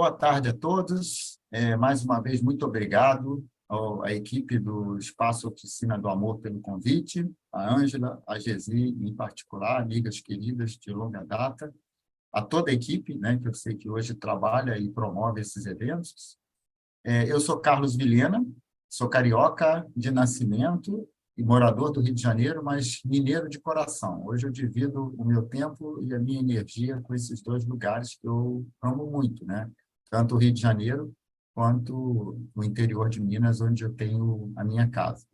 boa tarde a todos. Mais uma vez, muito obrigado à equipe do Espaço Oficina do Amor pelo convite, a Ângela, a Gesi, em particular, amigas queridas de longa data, a toda a equipe, né, que eu sei que hoje trabalha e promove esses eventos. Eu sou Carlos Vilhena, sou carioca de nascimento e morador do Rio de Janeiro, mas mineiro de coração. Hoje eu divido o meu tempo e a minha energia com esses dois lugares que eu amo muito, né? Tanto o Rio de Janeiro quanto o interior de Minas, onde eu tenho a minha casa.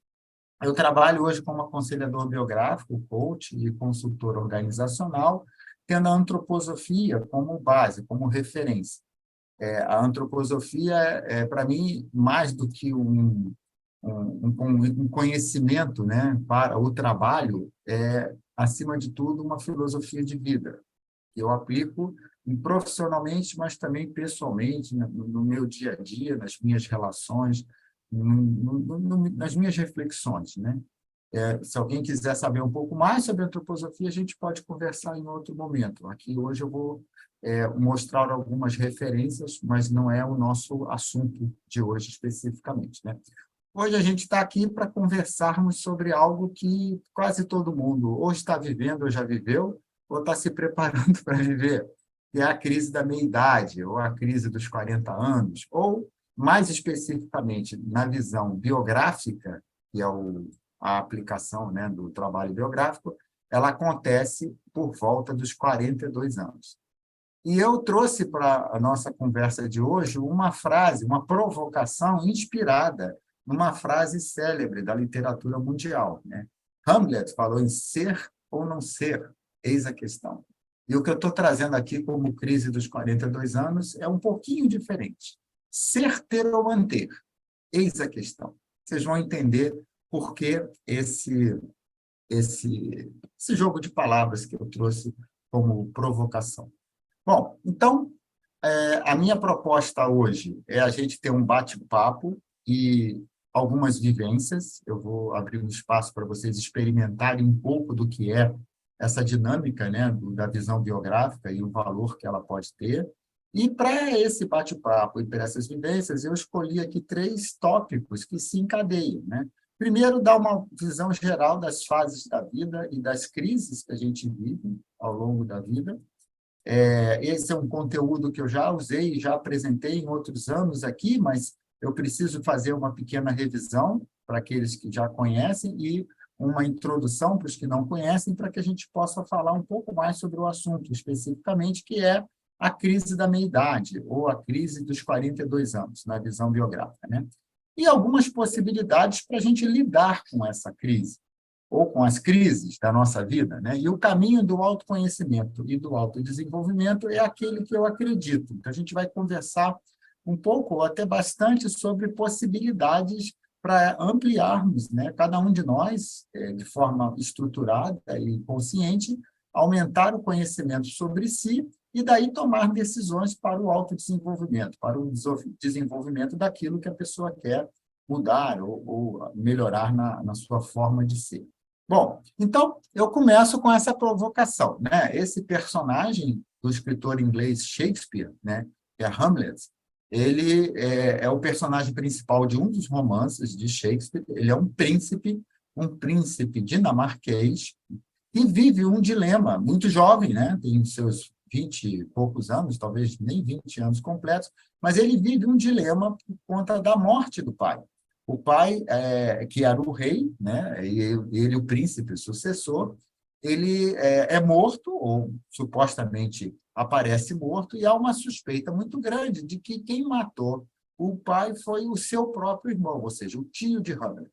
Eu trabalho hoje como aconselhador biográfico, coach e consultor organizacional, tendo a antroposofia como base, como referência. A antroposofia para mim, mais do que um conhecimento, né, para o trabalho, acima de tudo, uma filosofia de vida, que eu aplico profissionalmente, mas também pessoalmente, no meu dia a dia, nas minhas relações, nas minhas reflexões, né? Se alguém quiser saber um pouco mais sobre a antroposofia, a gente pode conversar em outro momento. Aqui hoje eu vou mostrar algumas referências, mas não é o nosso assunto de hoje especificamente, né? Hoje a gente está aqui para conversarmos sobre algo que quase todo mundo ou está vivendo ou já viveu, ou está se preparando para viver, que é a crise da meia-idade, ou a crise dos 40 anos, ou, mais especificamente, na visão biográfica, que é a aplicação, né, do trabalho biográfico, ela acontece por volta dos 42 anos. E eu trouxe para a nossa conversa de hoje uma frase, uma provocação inspirada numa frase célebre da literatura mundial, né? Hamlet falou em ser ou não ser, eis a questão. E o que eu estou trazendo aqui como crise dos 42 anos é um pouquinho diferente. Ser, ter ou manter, eis a questão. Vocês vão entender por que esse jogo de palavras que eu trouxe como provocação. Bom, então, a minha proposta hoje é a gente ter um bate-papo e algumas vivências. Eu vou abrir um espaço para vocês experimentarem um pouco do que é essa dinâmica, né, da visão biográfica e o valor que ela pode ter. E para esse bate-papo e para essas vivências, eu escolhi aqui 3 tópicos que se encadeiam, né? Primeiro, dar uma visão geral das fases da vida e das crises que a gente vive ao longo da vida. Esse é um conteúdo que eu já usei e já apresentei em outros anos aqui, mas eu preciso fazer uma pequena revisão para aqueles que já conhecem e uma introdução para os que não conhecem, para que a gente possa falar um pouco mais sobre o assunto especificamente, que é a crise da meia-idade, ou a crise dos 42 anos, na visão biográfica, né? E algumas possibilidades para a gente lidar com essa crise, ou com as crises da nossa vida, né? E o caminho do autoconhecimento e do autodesenvolvimento é aquele que eu acredito. Então, a gente vai conversar um pouco, ou até bastante, sobre possibilidades para ampliarmos, né? Cada um de nós, de forma estruturada e consciente, aumentar o conhecimento sobre si e daí tomar decisões para o autodesenvolvimento, para o desenvolvimento daquilo que a pessoa quer mudar ou melhorar na sua forma de ser. Bom, então, eu começo com essa provocação, né? Esse personagem do escritor inglês Shakespeare, né, que é Hamlet, ele é o personagem principal de um dos romances de Shakespeare. Ele é um príncipe dinamarquês, que vive um dilema muito jovem, né? Tem seus 20 e poucos anos, talvez nem 20 anos completos, mas ele vive um dilema por conta da morte do pai. O pai, que era o rei, né, e ele o príncipe sucessor, ele é morto, ou supostamente aparece morto, e há uma suspeita muito grande de que quem matou o pai foi o seu próprio irmão, ou seja, o tio de Hamlet.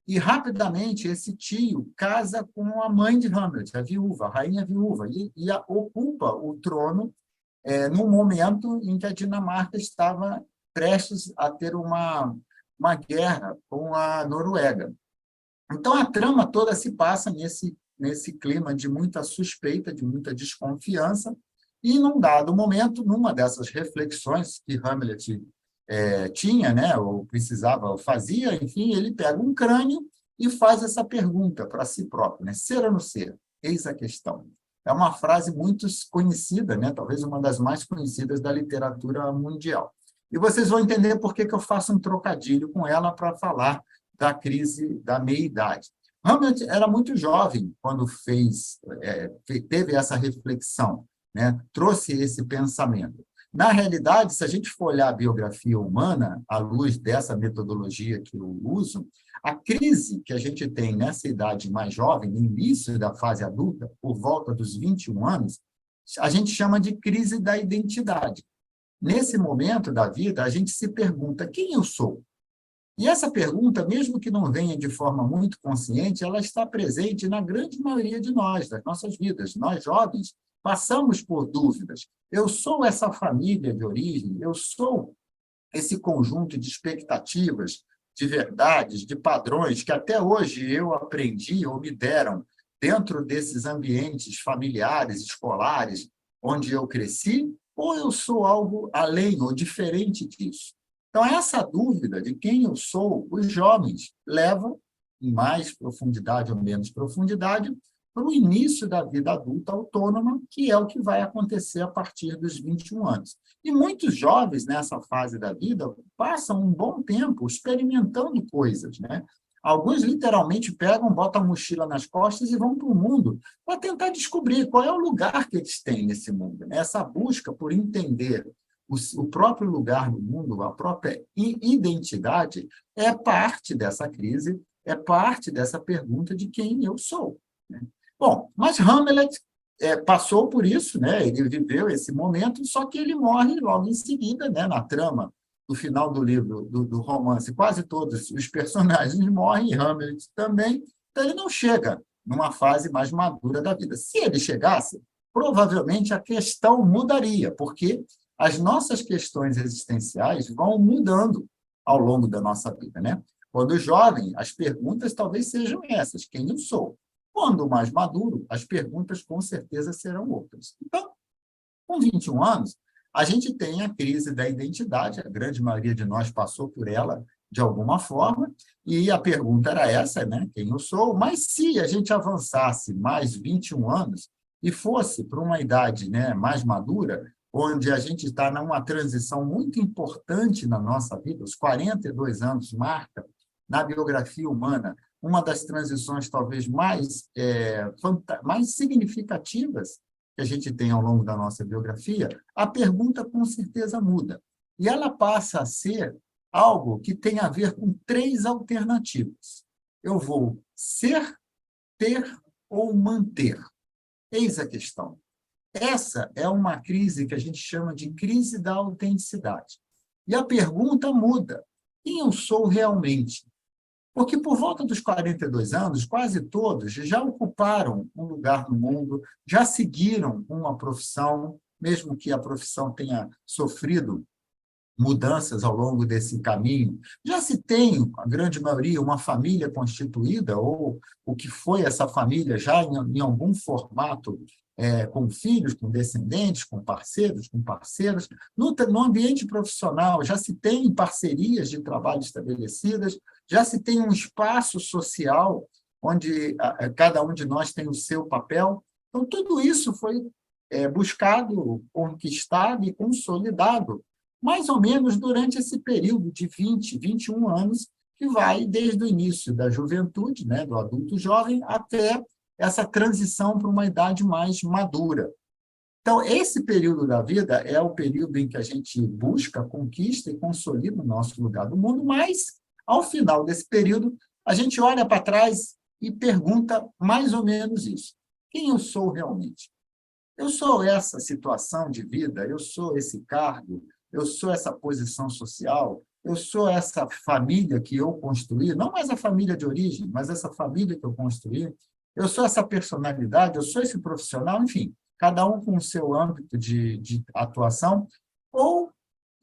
E, rapidamente, esse tio casa com a mãe de Hamlet, a viúva, a rainha viúva, e ocupa o trono num momento em que a Dinamarca estava prestes a ter uma guerra com a Noruega. Então, a trama toda se passa nesse clima de muita suspeita, de muita desconfiança, e, num dado momento, numa dessas reflexões que Hamlet tinha, né, ou precisava, ou fazia, enfim, ele pega um crânio e faz essa pergunta para si próprio, né? Ser ou não ser? Eis a questão. É uma frase muito conhecida, né? Talvez uma das mais conhecidas da literatura mundial. E vocês vão entender por que eu faço um trocadilho com ela para falar da crise da meia-idade. Hamlet era muito jovem quando teve essa reflexão, né? Trouxe esse pensamento. Na realidade, se a gente for olhar a biografia humana, à luz dessa metodologia que eu uso, a crise que a gente tem nessa idade mais jovem, no início da fase adulta, por volta dos 21 anos, a gente chama de crise da identidade. Nesse momento da vida, a gente se pergunta: quem eu sou? E essa pergunta, mesmo que não venha de forma muito consciente, ela está presente na grande maioria de nós, das nossas vidas. Nós, jovens, passamos por dúvidas. Eu sou essa família de origem? Eu sou esse conjunto de expectativas, de verdades, de padrões que até hoje eu aprendi ou me deram dentro desses ambientes familiares, escolares, onde eu cresci? Ou eu sou algo além ou diferente disso? Então, essa dúvida de quem eu sou, os jovens levam, em mais profundidade ou menos profundidade, para o início da vida adulta autônoma, que é o que vai acontecer a partir dos 21 anos. E muitos jovens, nessa fase da vida, passam um bom tempo experimentando coisas, né? Alguns, literalmente, pegam, botam a mochila nas costas e vão para o mundo para tentar descobrir qual é o lugar que eles têm nesse mundo, né? Essa busca por entender o próprio lugar no mundo, a própria identidade, é parte dessa crise, é parte dessa pergunta de quem eu sou, né? Bom, mas Hamlet passou por isso, né? Ele viveu esse momento, só que ele morre logo em seguida, né? Na trama do final do livro, do romance, quase todos os personagens morrem, Hamlet também, então ele não chega numa fase mais madura da vida. Se ele chegasse, provavelmente a questão mudaria, porque as nossas questões existenciais vão mudando ao longo da nossa vida, né? Quando jovem, as perguntas talvez sejam essas: quem eu sou? Quando mais maduro, as perguntas com certeza serão outras. Então, com 21 anos, a gente tem a crise da identidade, a grande maioria de nós passou por ela de alguma forma, e a pergunta era essa, né? Quem eu sou? Mas se a gente avançasse mais 21 anos e fosse para uma idade, né, mais madura, onde a gente está numa transição muito importante na nossa vida, os 42 anos marca, na biografia humana, uma das transições talvez mais significativas que a gente tem ao longo da nossa biografia, a pergunta com certeza muda. E ela passa a ser algo que tem a ver com três alternativas. Eu vou ser, ter ou manter. Eis a questão. Essa é uma crise que a gente chama de crise da autenticidade. E a pergunta muda: quem eu sou realmente? Porque por volta dos 42 anos, quase todos já ocuparam um lugar no mundo, já seguiram uma profissão, mesmo que a profissão tenha sofrido mudanças ao longo desse caminho. Já se tem, a grande maioria, uma família constituída, ou o que foi essa família já em algum formato, com filhos, com descendentes, com parceiros, com parceiras. No ambiente profissional, já se tem parcerias de trabalho estabelecidas, já se tem um espaço social onde cada um de nós tem o seu papel. Então, tudo isso foi buscado, conquistado e consolidado mais ou menos durante esse período de 20, 21 anos, que vai desde o início da juventude, né, do adulto jovem, até essa transição para uma idade mais madura. Então, esse período da vida é o período em que a gente busca, conquista e consolida o nosso lugar no mundo, mas, ao final desse período, a gente olha para trás e pergunta mais ou menos isso: quem eu sou realmente? Eu sou essa situação de vida? Eu sou esse cargo? Eu sou essa posição social? Eu sou essa família que eu construí? Não mais a família de origem, mas essa família que eu construí? Eu sou essa personalidade? Eu sou esse profissional? Enfim, cada um com o seu âmbito de atuação, ou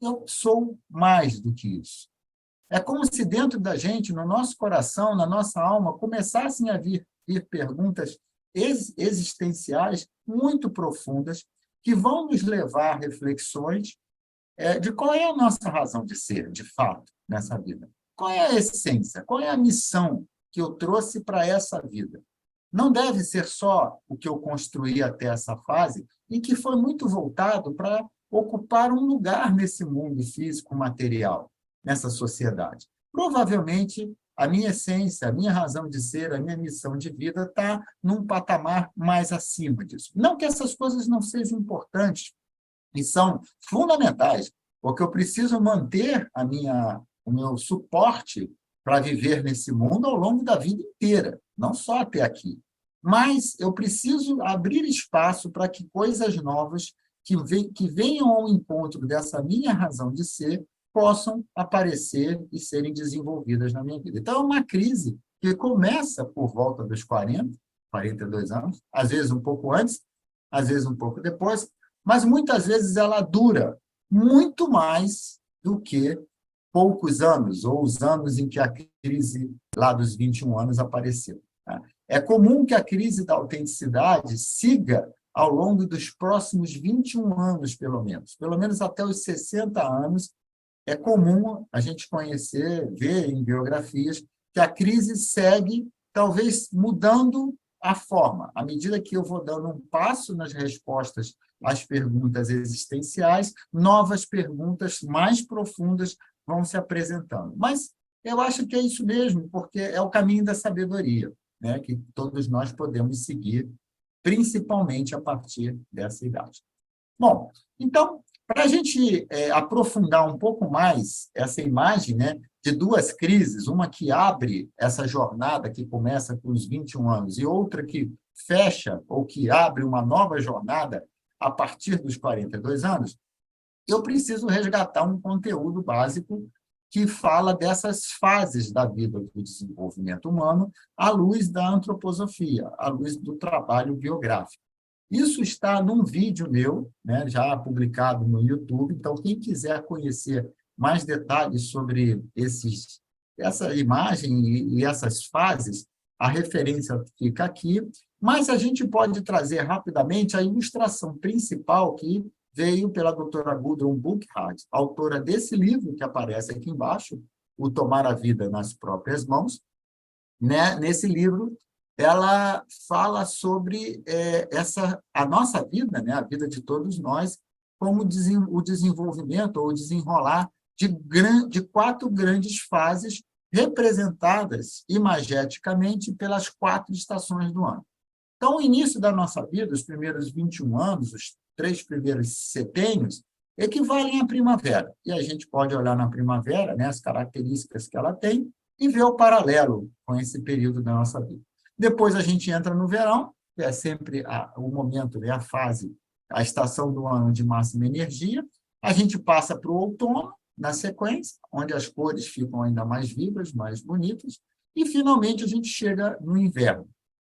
eu sou mais do que isso? É como se dentro da gente, no nosso coração, na nossa alma, começassem a vir perguntas existenciais muito profundas que vão nos levar a reflexões de qual é a nossa razão de ser, de fato, nessa vida. Qual é a essência? Qual é a missão que eu trouxe para essa vida? não deve ser só o que eu construí até essa fase, e que foi muito voltado para ocupar um lugar nesse mundo físico material, nessa sociedade. Provavelmente, a minha essência, a minha razão de ser, a minha missão de vida está num patamar mais acima disso. Não que essas coisas não sejam importantes, e são fundamentais, porque eu preciso manter o meu suporte para viver nesse mundo ao longo da vida inteira, não só até aqui. Mas eu preciso abrir espaço para que coisas novas que venham ao encontro dessa minha razão de ser possam aparecer e serem desenvolvidas na minha vida. Então, é uma crise que começa por volta dos 40, 42 anos, às vezes um pouco antes, às vezes um pouco depois, mas muitas vezes ela dura muito mais do que poucos anos, ou os anos em que a crise lá dos 21 anos apareceu. Tá? É comum que a crise da autenticidade siga ao longo dos próximos 21 anos, pelo menos até os 60 anos, é comum a gente conhecer, ver em biografias, que a crise segue, talvez mudando a forma. À medida que eu vou dando um passo nas respostas às perguntas existenciais, novas perguntas mais profundas vão se apresentando. Mas eu acho que é isso mesmo, porque é o caminho da sabedoria, né, que todos nós podemos seguir, principalmente a partir dessa idade. Bom, então, para a gente aprofundar um pouco mais essa imagem, né, de duas crises, uma que abre essa jornada que começa com os 21 anos e outra que fecha ou que abre uma nova jornada a partir dos 42 anos, eu preciso resgatar um conteúdo básico que fala dessas fases da vida do desenvolvimento humano à luz da antroposofia, à luz do trabalho biográfico. Isso está num vídeo meu, né, já publicado no YouTube, então quem quiser conhecer mais detalhes sobre essa imagem e essas fases, a referência fica aqui, mas a gente pode trazer rapidamente a ilustração principal que veio pela doutora Gudrun Burkhardt, autora desse livro que aparece aqui embaixo, O Tomar a Vida nas Próprias Mãos. Né? Nesse livro, ela fala sobre a nossa vida, né? A vida de todos nós, como o desenvolvimento ou desenrolar de 4 grandes fases representadas imageticamente pelas 4 estações do ano. Então, o início da nossa vida, os primeiros 21 anos, os 3 primeiros setênios, equivalem à primavera. E a gente pode olhar na primavera, né, as características que ela tem, e ver o paralelo com esse período da nossa vida. Depois a gente entra no verão, que é sempre o momento, né, a fase, a estação do ano de máxima energia. A gente passa para o outono, na sequência, onde as cores ficam ainda mais vivas, mais bonitas, e, finalmente, a gente chega no inverno.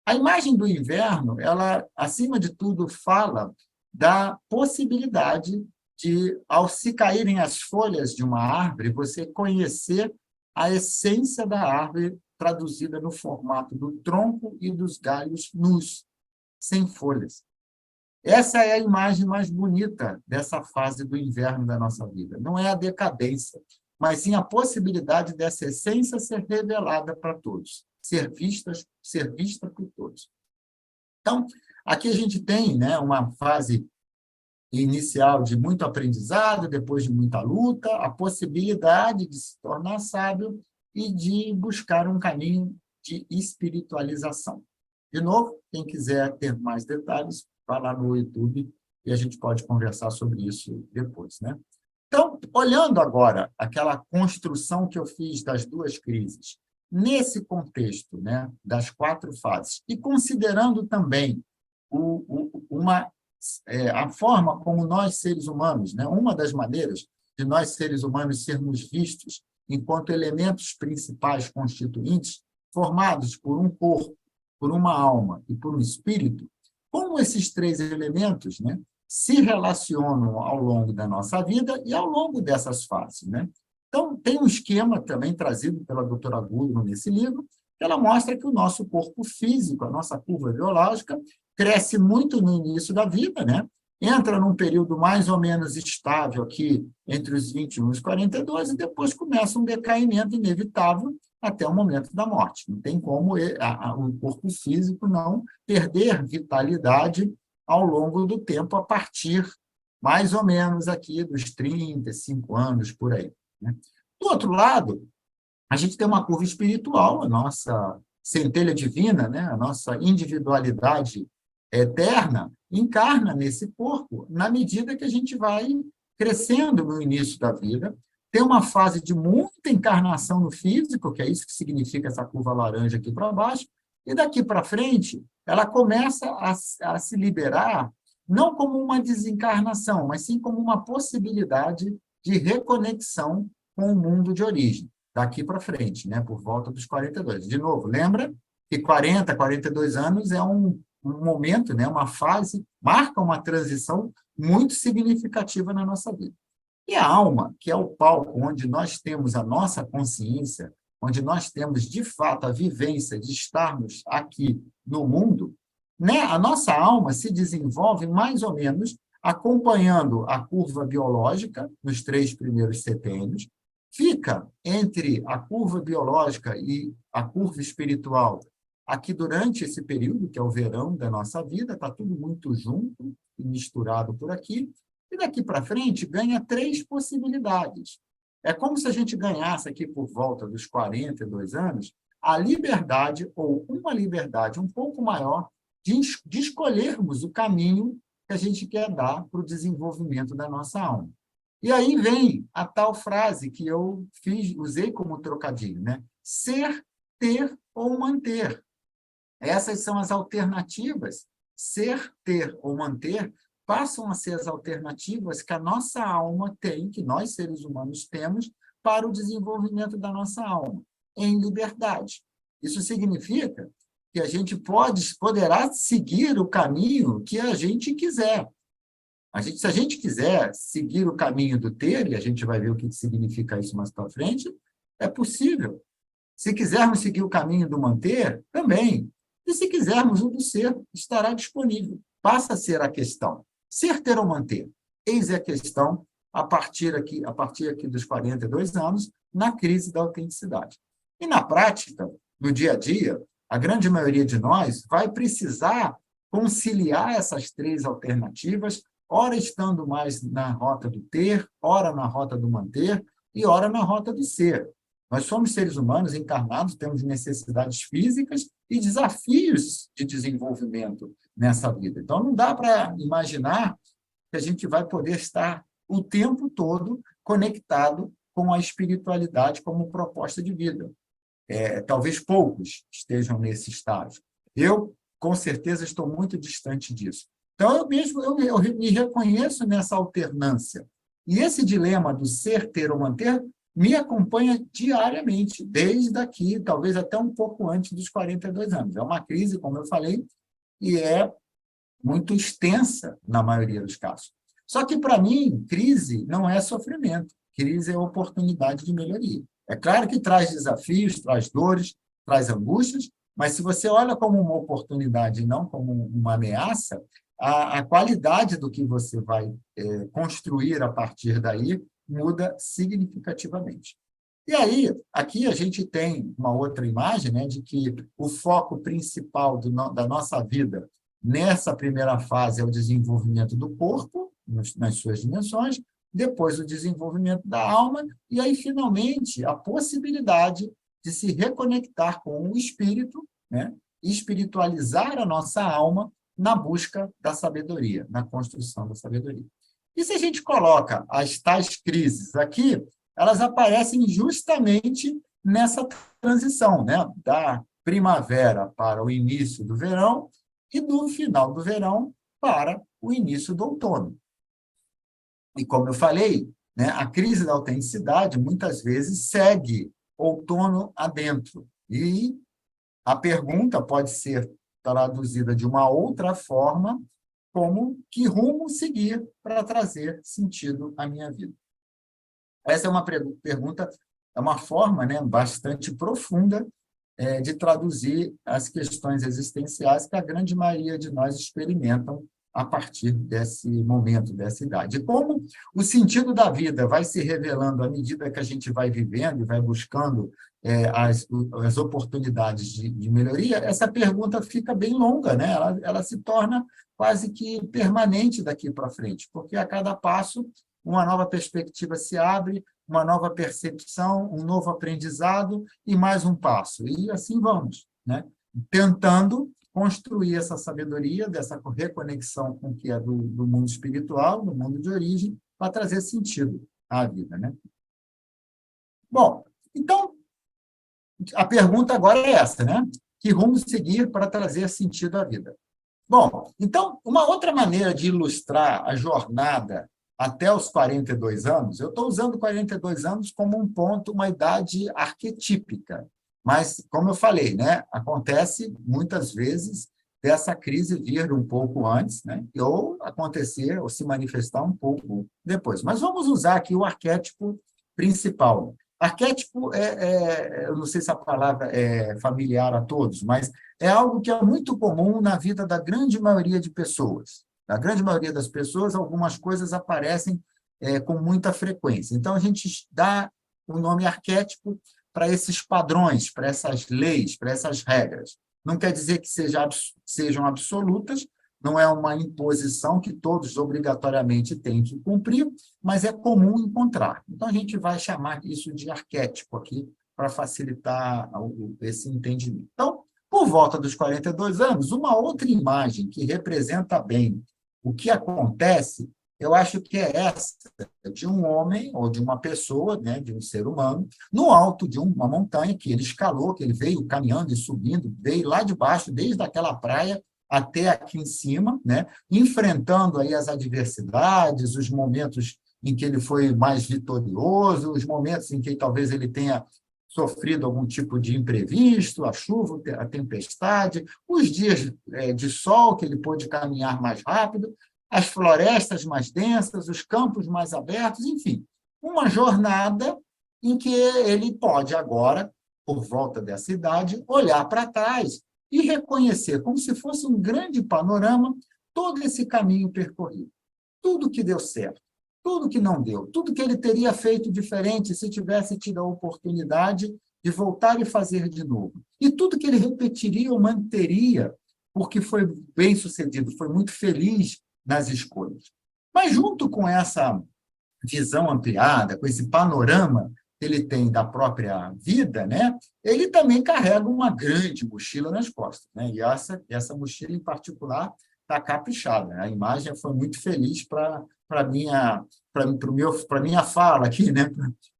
A imagem do inverno, ela, acima de tudo, fala da possibilidade de, ao se caírem as folhas de uma árvore, você conhecer a essência da árvore traduzida no formato do tronco e dos galhos nus, sem folhas. Essa é a imagem mais bonita dessa fase do inverno da nossa vida. Não é a decadência, mas sim a possibilidade dessa essência ser revelada para todos, ser vista por todos. Então, aqui a gente tem, né, uma fase inicial de muito aprendizado, depois de muita luta, a possibilidade de se tornar sábio e de buscar um caminho de espiritualização. De novo, quem quiser ter mais detalhes, vá lá no YouTube e a gente pode conversar sobre isso depois, né? Então, olhando agora aquela construção que eu fiz das 2 crises, nesse contexto, né, das 4 fases, e considerando também a forma como nós, seres humanos, né, uma das maneiras de nós, seres humanos, sermos vistos enquanto elementos principais constituintes, formados por um corpo, por uma alma e por um espírito, como esses 3 elementos, né, se relacionam ao longo da nossa vida e ao longo dessas fases, né? Então, tem um esquema também trazido pela doutora Gudrun nesse livro, que ela mostra que o nosso corpo físico, a nossa curva biológica, cresce muito no início da vida, né? entra num período mais ou menos estável aqui, entre os 21 e os 42, e depois começa um decaimento inevitável até o momento da morte. Não tem como o corpo físico não perder vitalidade ao longo do tempo, a partir mais ou menos aqui dos 35 anos, por aí, né? Do outro lado, a gente tem uma curva espiritual, a nossa centelha divina, né? A nossa individualidade eterna, encarna nesse corpo na medida que a gente vai crescendo no início da vida. Tem uma fase de muita encarnação no físico, que é isso que significa essa curva laranja aqui para baixo, e daqui para frente ela começa a se liberar, não como uma desencarnação, mas sim como uma possibilidade de reconexão com o mundo de origem daqui para frente, né, por volta dos 42. De novo, lembra que 40, 42 anos é um momento, né, uma fase, marca uma transição muito significativa na nossa vida. E a alma, que é o palco onde nós temos a nossa consciência, onde nós temos, de fato, a vivência de estarmos aqui no mundo, né, a nossa alma se desenvolve mais ou menos acompanhando a curva biológica nos 3 primeiros setênios, fica entre a curva biológica e a curva espiritual aqui durante esse período, que é o verão da nossa vida, está tudo muito junto e misturado por aqui, e daqui para frente ganha 3 possibilidades. É como se a gente ganhasse aqui por volta dos 42 anos a liberdade, ou uma liberdade um pouco maior, de escolhermos o caminho que a gente quer dar para o desenvolvimento da nossa alma. E aí vem a tal frase que eu usei como trocadilho, né? Ser, ter ou manter. Essas são as alternativas. Ser, ter ou manter passam a ser as alternativas que a nossa alma tem, que nós, seres humanos, temos para o desenvolvimento da nossa alma, em liberdade. Isso significa que a gente poderá seguir o caminho que a gente quiser. Se a gente quiser seguir o caminho do ter, e a gente vai ver o que significa isso mais para frente, é possível. Se quisermos seguir o caminho do manter, também. E se quisermos o do ser, estará disponível. Passa a ser a questão. Ser, ter ou manter? Eis a questão a partir aqui dos 42 anos, na crise da autenticidade. E na prática, no dia a dia, a grande maioria de nós vai precisar conciliar essas 3 alternativas, ora estando mais na rota do ter, ora na rota do manter e ora na rota do ser. Nós somos seres humanos encarnados, temos necessidades físicas e desafios de desenvolvimento nessa vida. Então, não dá para imaginar que a gente vai poder estar o tempo todo conectado com a espiritualidade como proposta de vida. Talvez poucos estejam nesse estágio. Eu, com certeza, estou muito distante disso. Então, eu me reconheço nessa alternância. E esse dilema do ser, ter ou manter me acompanha diariamente, desde aqui, talvez até um pouco antes dos 42 anos. É uma crise, como eu falei, e é muito extensa na maioria dos casos. Só que, para mim, crise não é sofrimento. Crise é oportunidade de melhoria. É claro que traz desafios, traz dores, traz angústias, mas se você olha como uma oportunidade e não como uma ameaça, a qualidade do que você vai construir a partir daí muda significativamente. E aí, aqui a gente tem uma outra imagem, né, de que o foco principal da nossa vida nessa primeira fase é o desenvolvimento do corpo, nas suas dimensões, depois o desenvolvimento da alma, e aí, finalmente, a possibilidade de se reconectar com o espírito, né, espiritualizar a nossa alma na busca da sabedoria, na construção da sabedoria. E se a gente coloca as tais crises aqui, elas aparecem justamente nessa transição, né, da primavera para o início do verão e do final do verão para o início do outono. E, como eu falei, né, a crise da autenticidade muitas vezes segue outono adentro. E a pergunta pode ser traduzida de uma outra forma, como que rumo seguir para trazer sentido à minha vida. Essa é uma pergunta, é uma forma, né, bastante profunda de traduzir as questões existenciais que a grande maioria de nós experimentam a partir desse momento, dessa idade. E como o sentido da vida vai se revelando à medida que a gente vai vivendo e vai buscando as oportunidades de melhoria, essa pergunta fica bem longa, né? Ela se torna quase que permanente daqui para frente, porque a cada passo uma nova perspectiva se abre, uma nova percepção, um novo aprendizado e mais um passo. E assim vamos, né? Tentando construir essa sabedoria, dessa reconexão com o que é do mundo espiritual, do mundo de origem, para trazer sentido à vida, né? Bom, então, a pergunta agora é essa, né? Que rumo seguir para trazer sentido à vida? Bom, então, uma outra maneira de ilustrar a jornada até os 42 anos, eu estou usando 42 anos como um ponto, uma idade arquetípica, mas, como eu falei, né, acontece muitas vezes dessa crise vir um pouco antes, né, ou acontecer, ou se manifestar um pouco depois. Mas vamos usar aqui o arquétipo principal. Arquétipo eu não sei se a palavra é familiar a todos, mas é algo que é muito comum na vida da grande maioria de pessoas. Na grande maioria das pessoas, algumas coisas aparecem com muita frequência. Então, a gente dá o nome arquétipo para esses padrões, para essas leis, para essas regras. Não quer dizer que sejam absolutas, não é uma imposição que todos obrigatoriamente têm que cumprir, mas é comum encontrar. Então, a gente vai chamar isso de arquétipo aqui, para facilitar esse entendimento. Então, por volta dos 42 anos, uma outra imagem que representa bem o que acontece, eu acho que é essa, de um homem ou de uma pessoa, né, de um ser humano, no alto de uma montanha que ele escalou, que ele veio caminhando e subindo, veio lá de baixo, desde aquela praia até aqui em cima, né, enfrentando aí as adversidades, os momentos em que ele foi mais vitorioso, os momentos em que talvez ele tenha sofrido algum tipo de imprevisto, a chuva, a tempestade, os dias de sol, que ele pôde caminhar mais rápido, as florestas mais densas, os campos mais abertos, enfim, uma jornada em que ele pode agora, por volta dessa idade, olhar para trás e reconhecer, como se fosse um grande panorama, todo esse caminho percorrido, tudo que deu certo, tudo que não deu, tudo que ele teria feito diferente se tivesse tido a oportunidade de voltar e fazer de novo. E tudo que ele repetiria ou manteria, porque foi bem-sucedido, foi muito feliz nas escolhas. Mas, junto com essa visão ampliada, com esse panorama que ele tem da própria vida, né, ele também carrega uma grande mochila nas costas, né? E essa mochila, em particular, está caprichada. A imagem foi muito feliz para minha fala aqui, né?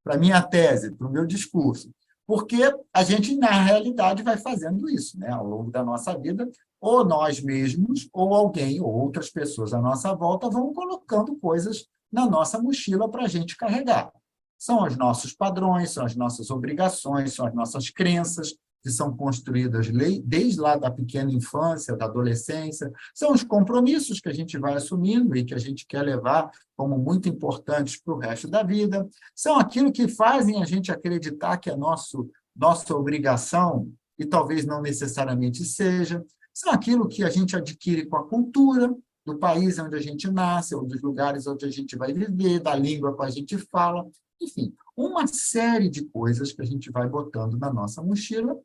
Para a minha tese, para o meu discurso. Porque a gente, na realidade, vai fazendo isso, né? Ao longo da nossa vida, ou nós mesmos, ou alguém, ou outras pessoas à nossa volta vão colocando coisas na nossa mochila para a gente carregar. São os nossos padrões, são as nossas obrigações, são as nossas crenças, que são construídas desde lá da pequena infância, da adolescência, são os compromissos que a gente vai assumindo e que a gente quer levar como muito importantes para o resto da vida, são aquilo que fazem a gente acreditar que é nossa obrigação, e talvez não necessariamente seja, são aquilo que a gente adquire com a cultura, do país onde a gente nasce, ou dos lugares onde a gente vai viver, da língua que a gente fala, enfim, uma série de coisas que a gente vai botando na nossa mochila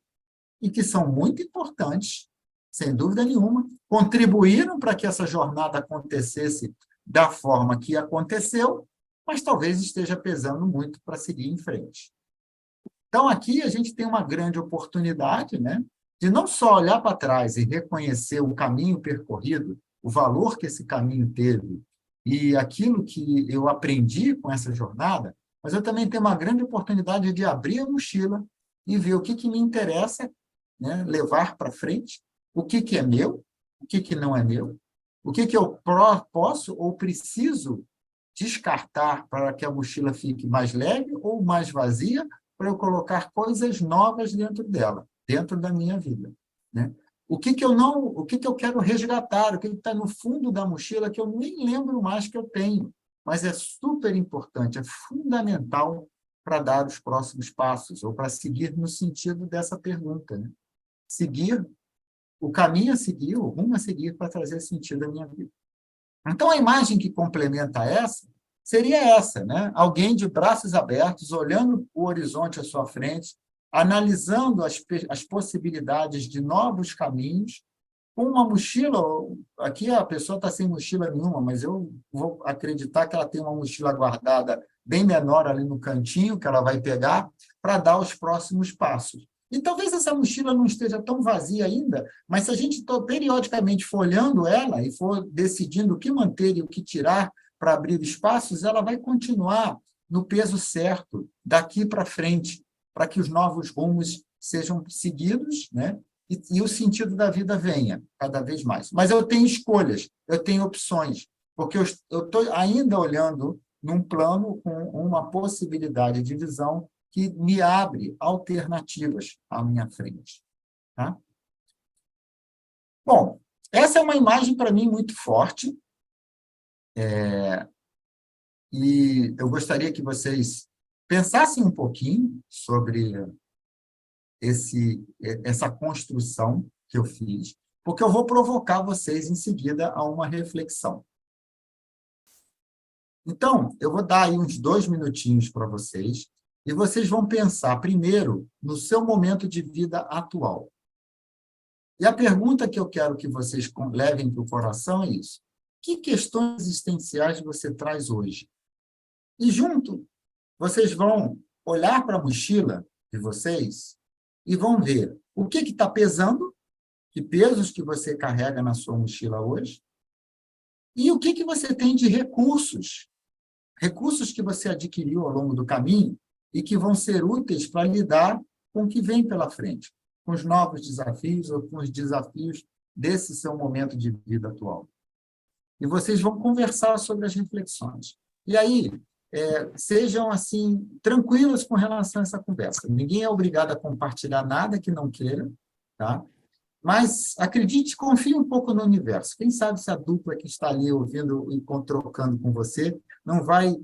e que são muito importantes, sem dúvida nenhuma, contribuíram para que essa jornada acontecesse da forma que aconteceu, mas talvez esteja pesando muito para seguir em frente. Então, aqui a gente tem uma grande oportunidade, né, de não só olhar para trás e reconhecer o caminho percorrido, o valor que esse caminho teve e aquilo que eu aprendi com essa jornada, mas eu também tenho uma grande oportunidade de abrir a mochila e ver o que me interessa, né, levar para frente, o que é meu, o que não é meu, o que eu posso ou preciso descartar para que a mochila fique mais leve ou mais vazia, para eu colocar coisas novas dentro dela, dentro da minha vida, né? O que eu quero resgatar, o que está no fundo da mochila que eu nem lembro mais que eu tenho, mas é super importante, é fundamental para dar os próximos passos, ou para seguir no sentido dessa pergunta, né? Seguir o caminho a seguir, o rumo a seguir para trazer sentido à minha vida. Então, a imagem que complementa essa seria essa, né? Alguém de braços abertos, olhando o horizonte à sua frente, analisando as possibilidades de novos caminhos, com uma mochila. Aqui a pessoa está sem mochila nenhuma, mas eu vou acreditar que ela tem uma mochila guardada bem menor ali no cantinho, que ela vai pegar para dar os próximos passos. E talvez essa mochila não esteja tão vazia ainda, mas se a gente periodicamente for olhando ela e for decidindo o que manter e o que tirar para abrir espaços, ela vai continuar no peso certo daqui para frente, para que os novos rumos sejam seguidos, né? E o sentido da vida venha cada vez mais. Mas eu tenho escolhas, eu tenho opções, porque eu estou ainda olhando num plano com uma possibilidade de visão que me abre alternativas à minha frente. Tá? Bom, essa é uma imagem, para mim, muito forte, e eu gostaria que vocês pensassem um pouquinho sobre essa construção que eu fiz, porque eu vou provocar vocês em seguida a uma reflexão. Então, eu vou dar aí uns 2 minutinhos para vocês, e vocês vão pensar primeiro no seu momento de vida atual. E a pergunta que eu quero que vocês levem para o coração é isso: que questões existenciais você traz hoje? E junto, vocês vão olhar para a mochila de vocês e vão ver o que está pesando, que pesos que você carrega na sua mochila hoje, e o que você tem de recursos que você adquiriu ao longo do caminho e que vão ser úteis para lidar com o que vem pela frente, com os novos desafios ou com os desafios desse seu momento de vida atual. E vocês vão conversar sobre as reflexões. E aí, sejam assim tranquilos com relação a essa conversa. Ninguém é obrigado a compartilhar nada que não queira, tá? Mas acredite, confie um pouco no universo. Quem sabe se a dupla que está ali ouvindo e trocando com você não vai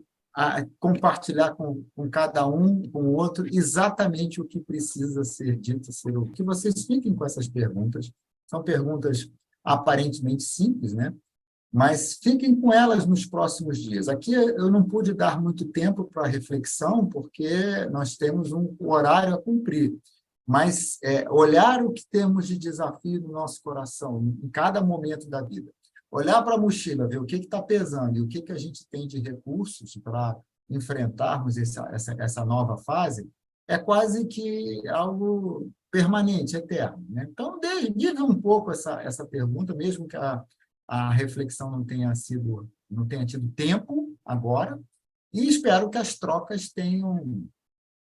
compartilhar com cada um, com o outro, exatamente o que precisa ser dito, ser ouvido. Que vocês fiquem com essas perguntas. São perguntas aparentemente simples, né? Mas fiquem com elas nos próximos dias. Aqui eu não pude dar muito tempo para reflexão, porque nós temos um horário a cumprir. Mas olhar o que temos de desafio no nosso coração, em cada momento da vida. Olhar para a mochila, ver o que está pesando e o que a gente tem de recursos para enfrentarmos essa nova fase, é quase que algo permanente, eterno, né? Então, diga um pouco essa pergunta, mesmo que a reflexão não tenha tido tempo agora, e espero que as trocas tenham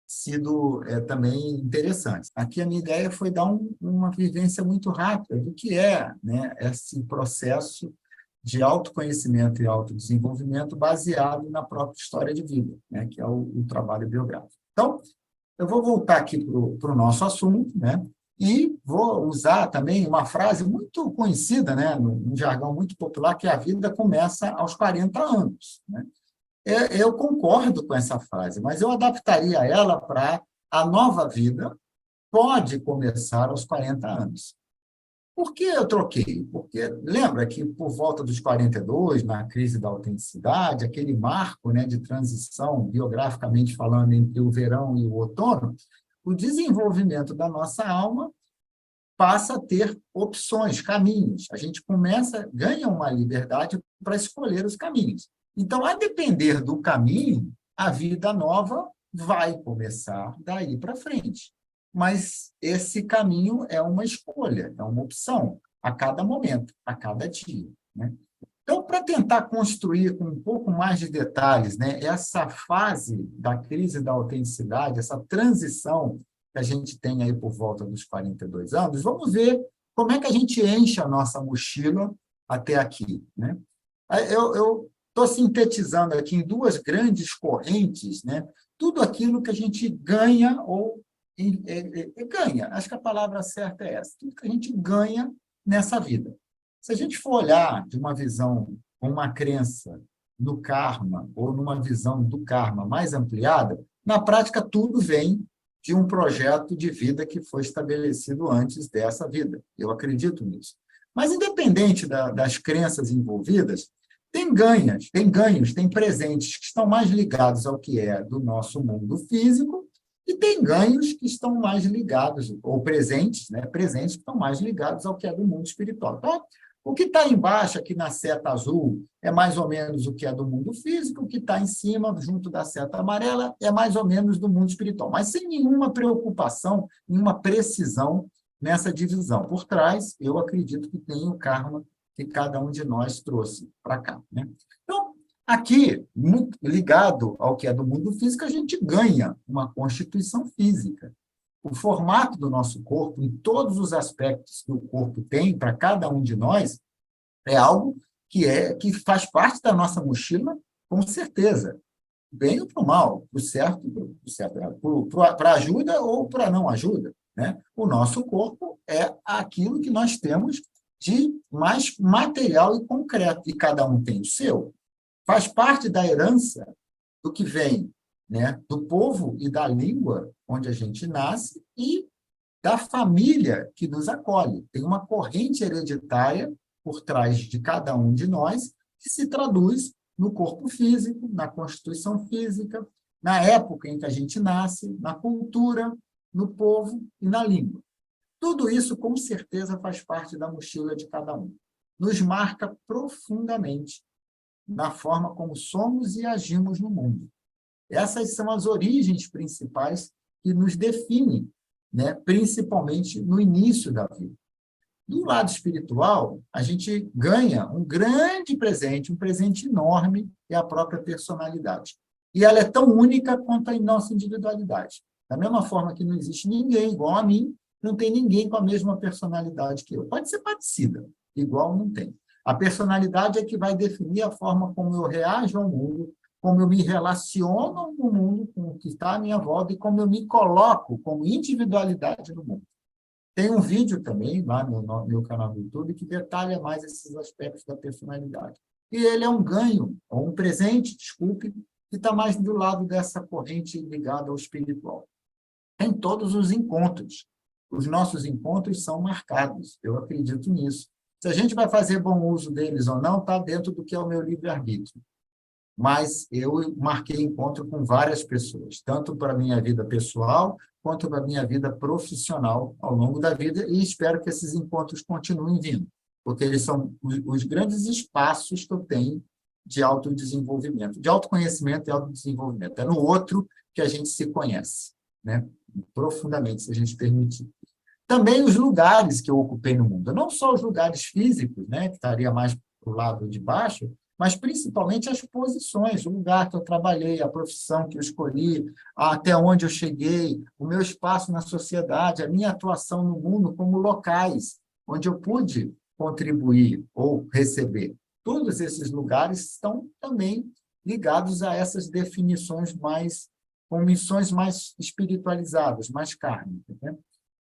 sido também interessantes. Aqui a minha ideia foi dar uma vivência muito rápida do que é, né, esse processo de autoconhecimento e autodesenvolvimento baseado na própria história de vida, né, que é o trabalho biográfico. Então, eu vou voltar aqui para o nosso assunto, né, e vou usar também uma frase muito conhecida, né, num jargão muito popular, que a vida começa aos 40 anos, né? Eu concordo com essa frase, mas eu adaptaria ela para a nova vida pode começar aos 40 anos. Por que eu troquei? Porque lembra que por volta dos 42, na crise da autenticidade, aquele marco, né, de transição, biograficamente falando, entre o verão e o outono, o desenvolvimento da nossa alma passa a ter opções, caminhos. A gente ganha uma liberdade para escolher os caminhos. Então, a depender do caminho, a vida nova vai começar daí para frente. Mas esse caminho é uma escolha, é uma opção, a cada momento, a cada dia, né? Então, para tentar construir com um pouco mais de detalhes, né, essa fase da crise da autenticidade, essa transição que a gente tem aí por volta dos 42 anos, vamos ver como é que a gente enche a nossa mochila até aqui, né? Eu estou sintetizando aqui em 2 grandes correntes, né, tudo aquilo que a gente ganha ou ganha. Acho que a palavra certa é essa, tudo que a gente ganha nessa vida. Se a gente for olhar de uma visão, com uma crença no karma, ou numa visão do karma mais ampliada, na prática tudo vem de um projeto de vida que foi estabelecido antes dessa vida. Eu acredito nisso. Mas, independente das crenças envolvidas, tem ganhos, tem presentes que estão mais ligados ao que é do nosso mundo físico e tem ganhos que estão mais ligados, ou presentes, né? Presentes que estão mais ligados ao que é do mundo espiritual. Então, o que está embaixo, aqui na seta azul, é mais ou menos o que é do mundo físico, o que está em cima, junto da seta amarela, é mais ou menos do mundo espiritual, mas sem nenhuma preocupação, nenhuma precisão nessa divisão. Por trás, eu acredito que tem o karma que cada um de nós trouxe para cá, né? Então, aqui, muito ligado ao que é do mundo físico, a gente ganha uma constituição física. O formato do nosso corpo, em todos os aspectos que o corpo tem para cada um de nós, é algo que faz parte da nossa mochila, com certeza. Bem ou para o mal, para ajuda ou para não ajuda, né? O nosso corpo é aquilo que nós temos de mais material e concreto, e cada um tem o seu. Faz parte da herança do que vem, né, do povo e da língua onde a gente nasce e da família que nos acolhe. Tem uma corrente hereditária por trás de cada um de nós que se traduz no corpo físico, na constituição física, na época em que a gente nasce, na cultura, no povo e na língua. Tudo isso, com certeza, faz parte da mochila de cada um. Nos marca profundamente na forma como somos e agimos no mundo. Essas são as origens principais que nos definem, né? Principalmente no início da vida. Do lado espiritual, a gente ganha um grande presente, um presente enorme, é a própria personalidade. E ela é tão única quanto a nossa individualidade. Da mesma forma que não existe ninguém igual a mim, não tem ninguém com a mesma personalidade que eu. Pode ser parecida, igual não tem. A personalidade é que vai definir a forma como eu reajo ao mundo, como eu me relaciono no mundo, com o que está à minha volta, e como eu me coloco como individualidade no mundo. Tem um vídeo também, lá no meu canal do YouTube, que detalha mais esses aspectos da personalidade. E ele é um ganho, ou um presente, desculpe, que está mais do lado dessa corrente ligada ao espiritual. Em todos os encontros. Os nossos encontros são marcados, eu acredito nisso. Se a gente vai fazer bom uso deles ou não, está dentro do que é o meu livre-arbítrio. Mas eu marquei encontro com várias pessoas, tanto para a minha vida pessoal, quanto para a minha vida profissional ao longo da vida, e espero que esses encontros continuem vindo, porque eles são os grandes espaços que eu tenho de autodesenvolvimento, de autoconhecimento e autodesenvolvimento. É no outro que a gente se conhece, né? Profundamente, se a gente permitir. Também os lugares que eu ocupei no mundo, não só os lugares físicos, né, que estaria mais para o lado de baixo, mas principalmente as posições, o lugar que eu trabalhei, a profissão que eu escolhi, até onde eu cheguei, o meu espaço na sociedade, a minha atuação no mundo como locais, onde eu pude contribuir ou receber. Todos esses lugares estão também ligados a essas definições com missões mais espiritualizadas, mais kármicas, né?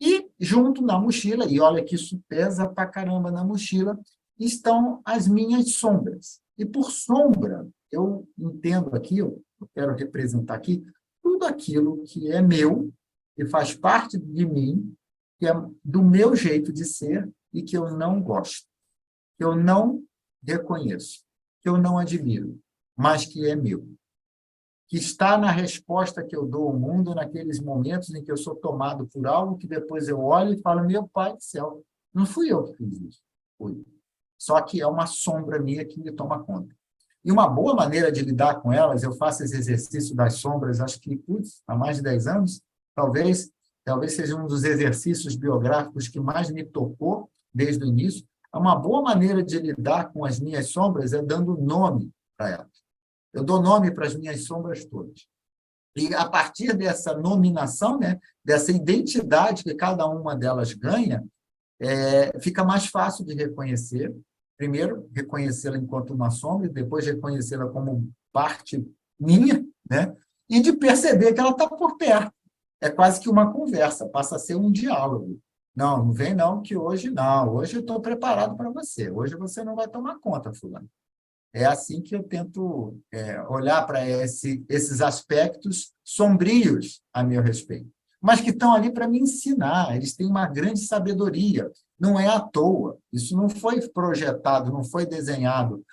E junto na mochila, e olha que isso pesa pra caramba na mochila, estão as minhas sombras. E por sombra, eu entendo aqui, eu quero representar aqui, tudo aquilo que é meu, que faz parte de mim, que é do meu jeito de ser e que eu não gosto, que eu não reconheço, que eu não admiro, mas que é meu. Que está na resposta que eu dou ao mundo naqueles momentos em que eu sou tomado por algo que depois eu olho e falo, meu pai do céu, não fui eu que fiz isso. Fui. Só que é uma sombra minha que me toma conta. E uma boa maneira de lidar com elas, eu faço esse exercício das sombras, acho que há mais de 10 anos, talvez seja um dos exercícios biográficos que mais me tocou desde o início. Uma boa maneira de lidar com as minhas sombras é dando nome para elas. Eu dou nome para as minhas sombras todas. E, a partir dessa nominação, né, dessa identidade que cada uma delas ganha, fica mais fácil de reconhecer. Primeiro, reconhecê-la enquanto uma sombra, e depois reconhecê-la como parte minha, né, e de perceber que ela está por perto. É quase que uma conversa, passa a ser um diálogo. Não, não vem não, que hoje não. Hoje eu estou preparado para você. Hoje você não vai tomar conta, fulano. É assim que eu tento olhar para esses aspectos sombrios a meu respeito, mas que estão ali para me ensinar, eles têm uma grande sabedoria, não é à toa, isso não foi projetado, não foi desenhado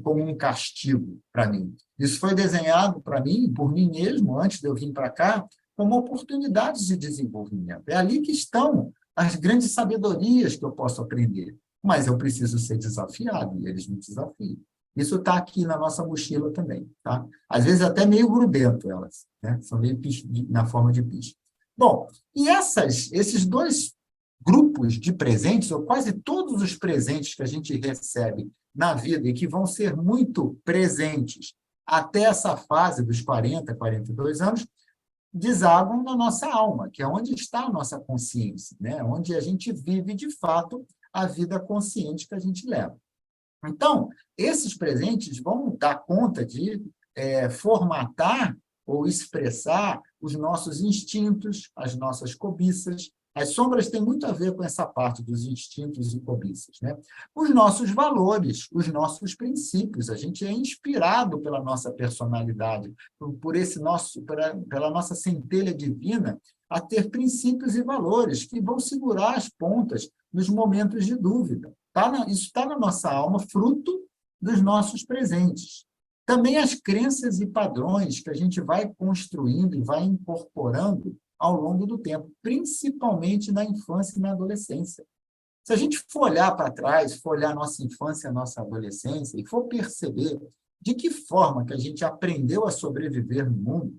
como um castigo para mim. Isso foi desenhado para mim, por mim mesmo, antes de eu vir para cá, como oportunidades de desenvolvimento. É ali que estão as grandes sabedorias que eu posso aprender, mas eu preciso ser desafiado, e eles me desafiam. Isso está aqui na nossa mochila também. Tá? Às vezes até meio grudento elas, né? São meio na forma de bicho. Bom, e esses dois grupos de presentes, ou quase todos os presentes que a gente recebe na vida e que vão ser muito presentes até essa fase dos 40, 42 anos, desagam na nossa alma, que é onde está a nossa consciência, né? Onde a gente vive, de fato, a vida consciente que a gente leva. Então, esses presentes vão dar conta de formatar ou expressar os nossos instintos, as nossas cobiças. As sombras têm muito a ver com essa parte dos instintos e cobiças, né? Os nossos valores, os nossos princípios. A gente é inspirado pela nossa personalidade, pela nossa centelha divina, a ter princípios e valores que vão segurar as pontas nos momentos de dúvida. Isso está na nossa alma, fruto dos nossos presentes. Também as crenças e padrões que a gente vai construindo e vai incorporando ao longo do tempo, principalmente na infância e na adolescência. Se a gente for olhar para trás, for olhar a nossa infância e a nossa adolescência, e for perceber de que forma que a gente aprendeu a sobreviver no mundo,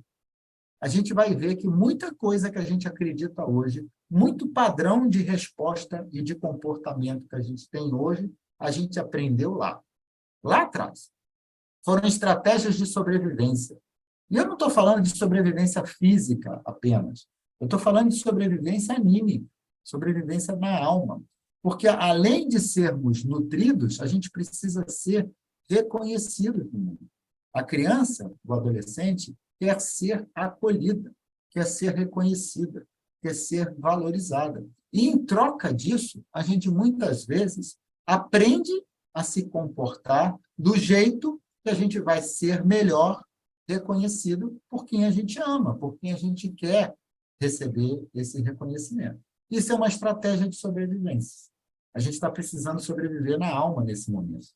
a gente vai ver que muita coisa que a gente acredita hoje, muito padrão de resposta e de comportamento que a gente tem hoje, a gente aprendeu lá atrás. Foram estratégias de sobrevivência. E eu não estou falando de sobrevivência física apenas. Eu estou falando de sobrevivência anímica, sobrevivência na alma. Porque, além de sermos nutridos, a gente precisa ser reconhecido no mundo. A criança, o adolescente, quer ser acolhida, quer ser reconhecida, quer ser valorizada. E, em troca disso, a gente, muitas vezes, aprende a se comportar do jeito que a gente vai ser melhor reconhecido por quem a gente ama, por quem a gente quer receber esse reconhecimento. Isso é uma estratégia de sobrevivência. A gente está precisando sobreviver na alma nesse momento.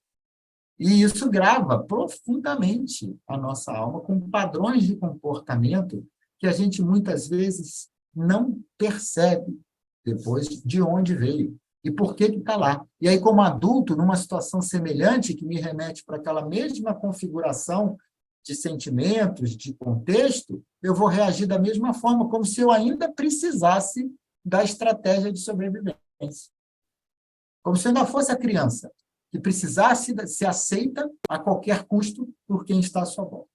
E isso grava profundamente a nossa alma com padrões de comportamento que a gente muitas vezes não percebe depois de onde veio e por que está lá. E aí, como adulto, numa situação semelhante, que me remete para aquela mesma configuração de sentimentos, de contexto, eu vou reagir da mesma forma, como se eu ainda precisasse da estratégia de sobrevivência. Como se eu ainda fosse a criança, que precisasse ser aceita a qualquer custo por quem está à sua volta.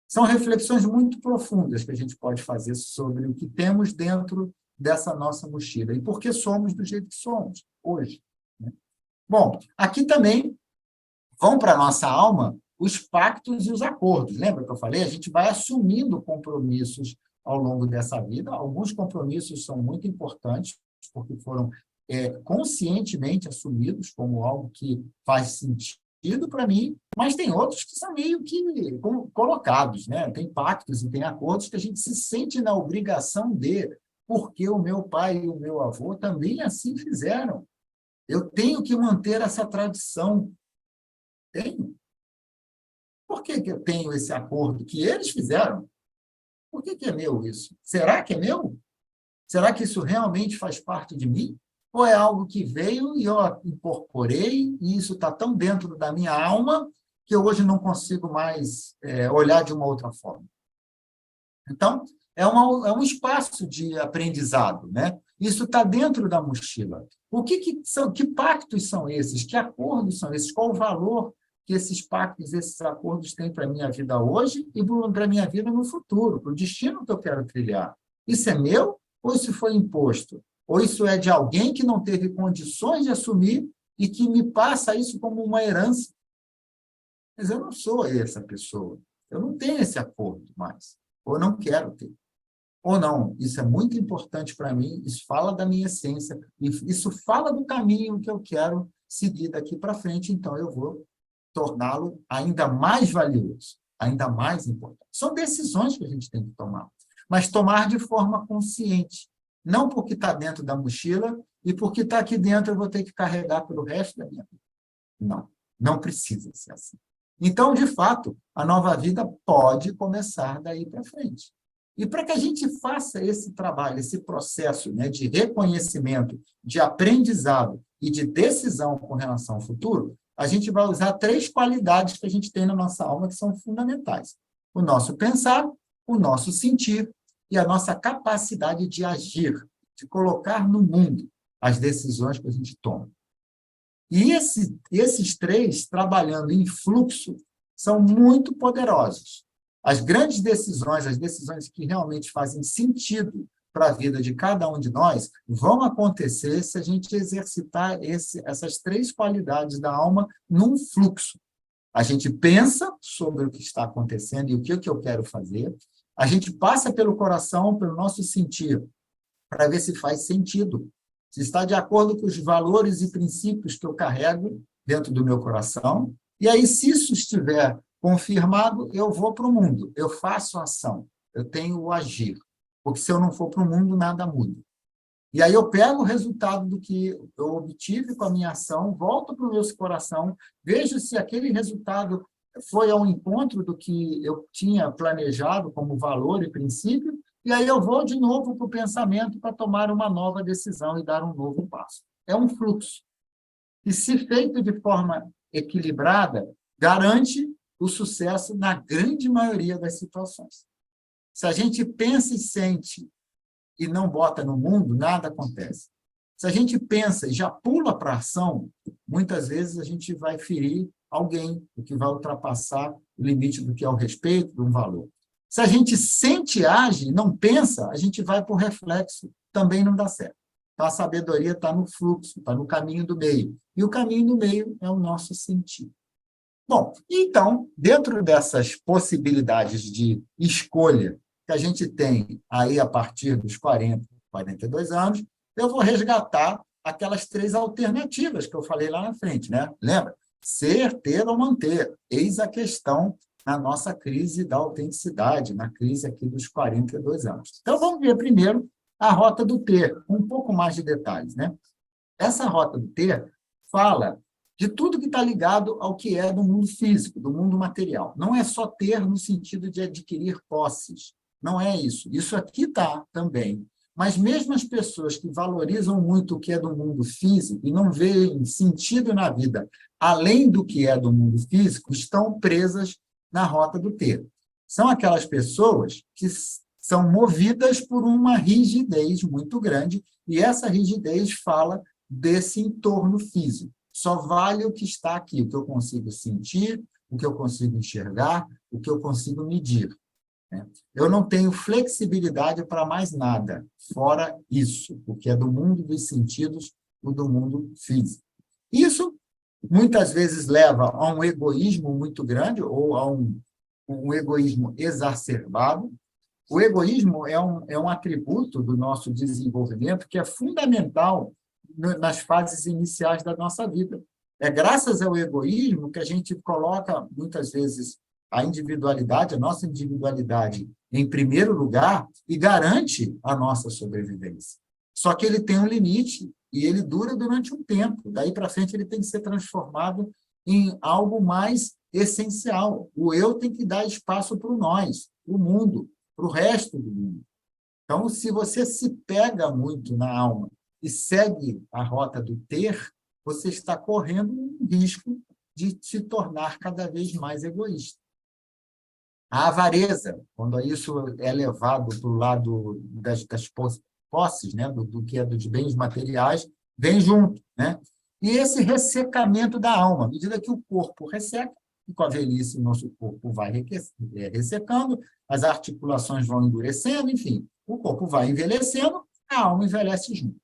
São reflexões muito profundas que a gente pode fazer sobre o que temos dentro dessa nossa mochila e por que somos do jeito que somos hoje, né? Bom, aqui também vão para a nossa alma os pactos e os acordos. Lembra que eu falei? A gente vai assumindo compromissos ao longo dessa vida. Alguns compromissos são muito importantes, porque foram conscientemente assumidos como algo que faz sentido para mim, mas tem outros que são meio que colocados, né? Tem pactos e tem acordos que a gente se sente na obrigação de, porque o meu pai e o meu avô também assim fizeram. Eu tenho que manter essa tradição. Tenho. Por que eu tenho esse acordo que eles fizeram? Por que é meu isso? Será que é meu? Será que isso realmente faz parte de mim? Ou é algo que veio e eu incorporei, e isso está tão dentro da minha alma que eu hoje não consigo mais olhar de uma outra forma? Então, é um espaço de aprendizado, né? Isso está dentro da mochila. Que pactos são esses? Que acordos são esses? Qual o valor que esses pactos, esses acordos têm para a minha vida hoje e para a minha vida no futuro, para o destino que eu quero trilhar? Isso é meu ou isso foi imposto? Ou isso é de alguém que não teve condições de assumir e que me passa isso como uma herança? Mas eu não sou essa pessoa. Eu não tenho esse acordo mais. Ou não quero ter. Ou não, isso é muito importante para mim, isso fala da minha essência, isso fala do caminho que eu quero seguir daqui para frente, então eu vou torná-lo ainda mais valioso, ainda mais importante. São decisões que a gente tem que tomar, mas tomar de forma consciente, não porque está dentro da mochila e porque está aqui dentro eu vou ter que carregar pelo resto da minha vida. Não. Não precisa ser assim. Então, de fato, a nova vida pode começar daí para frente. E para que a gente faça esse trabalho, esse processo, né, de reconhecimento, de aprendizado e de decisão com relação ao futuro, a gente vai usar 3 qualidades que a gente tem na nossa alma que são fundamentais. O nosso pensar, o nosso sentir e a nossa capacidade de agir, de colocar no mundo as decisões que a gente toma. E esses 3, trabalhando em fluxo, são muito poderosos. As grandes decisões, as decisões que realmente fazem sentido para a vida de cada um de nós, vão acontecer se a gente exercitar essas 3 qualidades da alma num fluxo. A gente pensa sobre o que está acontecendo e o que eu quero fazer, a gente passa pelo coração, pelo nosso sentir, para ver se faz sentido, se está de acordo com os valores e princípios que eu carrego dentro do meu coração, e aí, se isso estiver confirmado, eu vou para o mundo, eu faço ação, eu tenho o agir, porque se eu não for para o mundo, nada muda. E aí eu pego o resultado do que eu obtive com a minha ação, volto para o meu coração, vejo se aquele resultado foi ao encontro do que eu tinha planejado como valor e princípio, e aí eu vou de novo para o pensamento para tomar uma nova decisão e dar um novo passo. É um fluxo. E, se feito de forma equilibrada, garante o sucesso na grande maioria das situações. Se a gente pensa e sente e não bota no mundo, nada acontece. Se a gente pensa e já pula para a ação, muitas vezes a gente vai ferir alguém, o que vai ultrapassar o limite do que é o respeito, de um valor. Se a gente sente e age, não pensa, a gente vai para o reflexo, também não dá certo. Então, a sabedoria está no fluxo, está no caminho do meio. E o caminho do meio é o nosso sentir. Bom, então, dentro dessas possibilidades de escolha que a gente tem aí a partir dos 40, 42 anos, eu vou resgatar aquelas 3 alternativas que eu falei lá na frente, né? Lembra? Ser, ter ou manter. Eis a questão na nossa crise da autenticidade, na crise aqui dos 42 anos. Então, vamos ver primeiro a rota do ter, com um pouco mais de detalhes, né? Essa rota do ter fala de tudo que está ligado ao que é do mundo físico, do mundo material. Não é só ter no sentido de adquirir posses, não é isso. Isso aqui está também. Mas mesmo as pessoas que valorizam muito o que é do mundo físico e não veem sentido na vida além do que é do mundo físico, estão presas na rota do ter. São aquelas pessoas que são movidas por uma rigidez muito grande, e essa rigidez fala desse entorno físico. Só vale o que está aqui, o que eu consigo sentir, o que eu consigo enxergar, o que eu consigo medir. Eu não tenho flexibilidade para mais nada, fora isso, o que é do mundo dos sentidos, o do mundo físico. Isso, muitas vezes, leva a um egoísmo muito grande, ou a um egoísmo exacerbado. O egoísmo é um atributo do nosso desenvolvimento que é fundamental nas fases iniciais da nossa vida. É graças ao egoísmo que a gente coloca, muitas vezes, a individualidade, a nossa individualidade em primeiro lugar e garante a nossa sobrevivência. Só que ele tem um limite e ele dura durante um tempo. Daí para frente ele tem que ser transformado em algo mais essencial. O eu tem que dar espaço para o nós, para o mundo, para o resto do mundo. Então, se você se pega muito na alma e segue a rota do ter, você está correndo um risco de se tornar cada vez mais egoísta. A avareza, quando isso é levado para o lado das posses, né, do que é dos bens materiais, vem junto. Né? E esse ressecamento da alma, à medida que o corpo resseca, e com a velhice o nosso corpo vai ressecando, as articulações vão endurecendo, enfim, o corpo vai envelhecendo, a alma envelhece junto.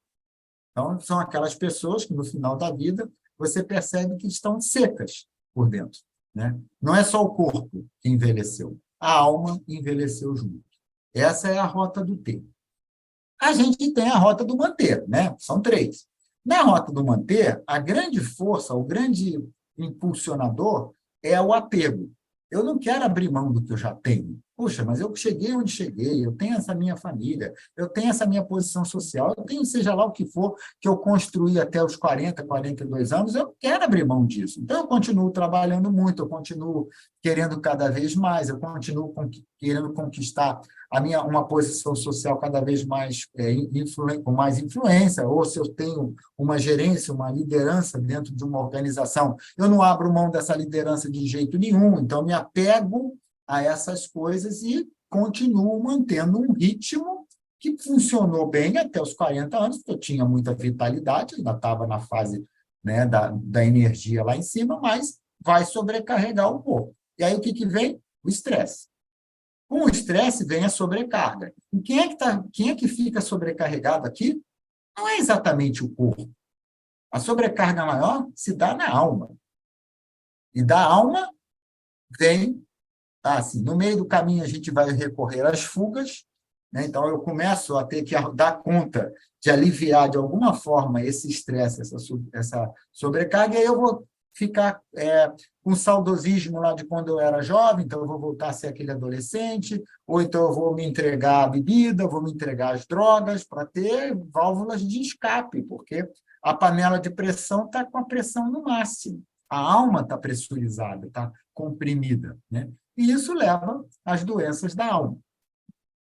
Então, são aquelas pessoas que, no final da vida, você percebe que estão secas por dentro. Né? Não é só o corpo que envelheceu, a alma envelheceu junto. Essa é a rota do ter. A gente tem a rota do manter, né? São 3. Na rota do manter, a grande força, o grande impulsionador é o apego. Eu não quero abrir mão do que eu já tenho. Puxa, mas eu cheguei onde cheguei, eu tenho essa minha família, eu tenho essa minha posição social, eu tenho seja lá o que for que eu construí até os 40, 42 anos, eu não quero abrir mão disso. Então, eu continuo trabalhando muito, eu continuo querendo cada vez mais, eu continuo querendo conquistar uma posição social cada vez mais com mais influência, ou se eu tenho uma gerência, uma liderança dentro de uma organização, eu não abro mão dessa liderança de jeito nenhum, então me apego a essas coisas e continuo mantendo um ritmo que funcionou bem até os 40 anos, porque eu tinha muita vitalidade, ainda estava na fase, né, da energia lá em cima, mas vai sobrecarregar o corpo. E aí o que vem? O estresse. Com o estresse vem a sobrecarga. E quem é que fica sobrecarregado aqui? Não é exatamente o corpo. A sobrecarga maior se dá na alma. E da alma vem, assim, no meio do caminho a gente vai recorrer às fugas, né? Então eu começo a ter que dar conta de aliviar de alguma forma esse estresse, essa sobrecarga, e aí eu vou ficar com saudosismo lá de quando eu era jovem, então eu vou voltar a ser aquele adolescente, ou então eu vou me entregar à bebida, vou me entregar às drogas para ter válvulas de escape, porque a panela de pressão está com a pressão no máximo, a alma está pressurizada, está comprimida, né? E isso leva às doenças da alma.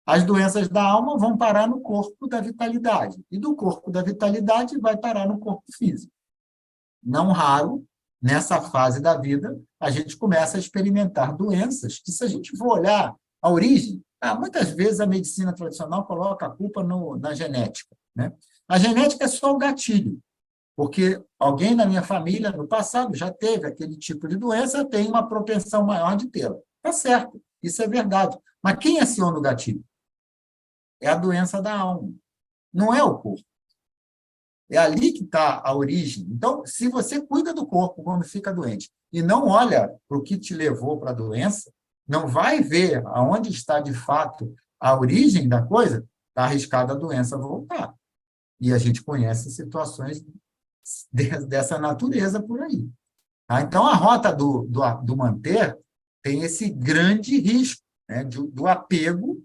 As doenças da alma vão parar no corpo da vitalidade, e do corpo da vitalidade vai parar no corpo físico. Não raro, nessa fase da vida, a gente começa a experimentar doenças que, se a gente for olhar a origem, muitas vezes a medicina tradicional coloca a culpa na genética, né? A genética é só o gatilho, porque alguém na minha família, no passado, já teve aquele tipo de doença, tem uma propensão maior de tê-la. Está certo, isso é verdade. Mas quem aciona o gatilho? É a doença da alma, não é o corpo. É ali que está a origem. Então, se você cuida do corpo quando fica doente e não olha para o que te levou para a doença, não vai ver aonde está, de fato, a origem da coisa, está arriscada a doença voltar. E a gente conhece situações dessa natureza por aí. Tá? Então, a rota do manter tem esse grande risco, né, do apego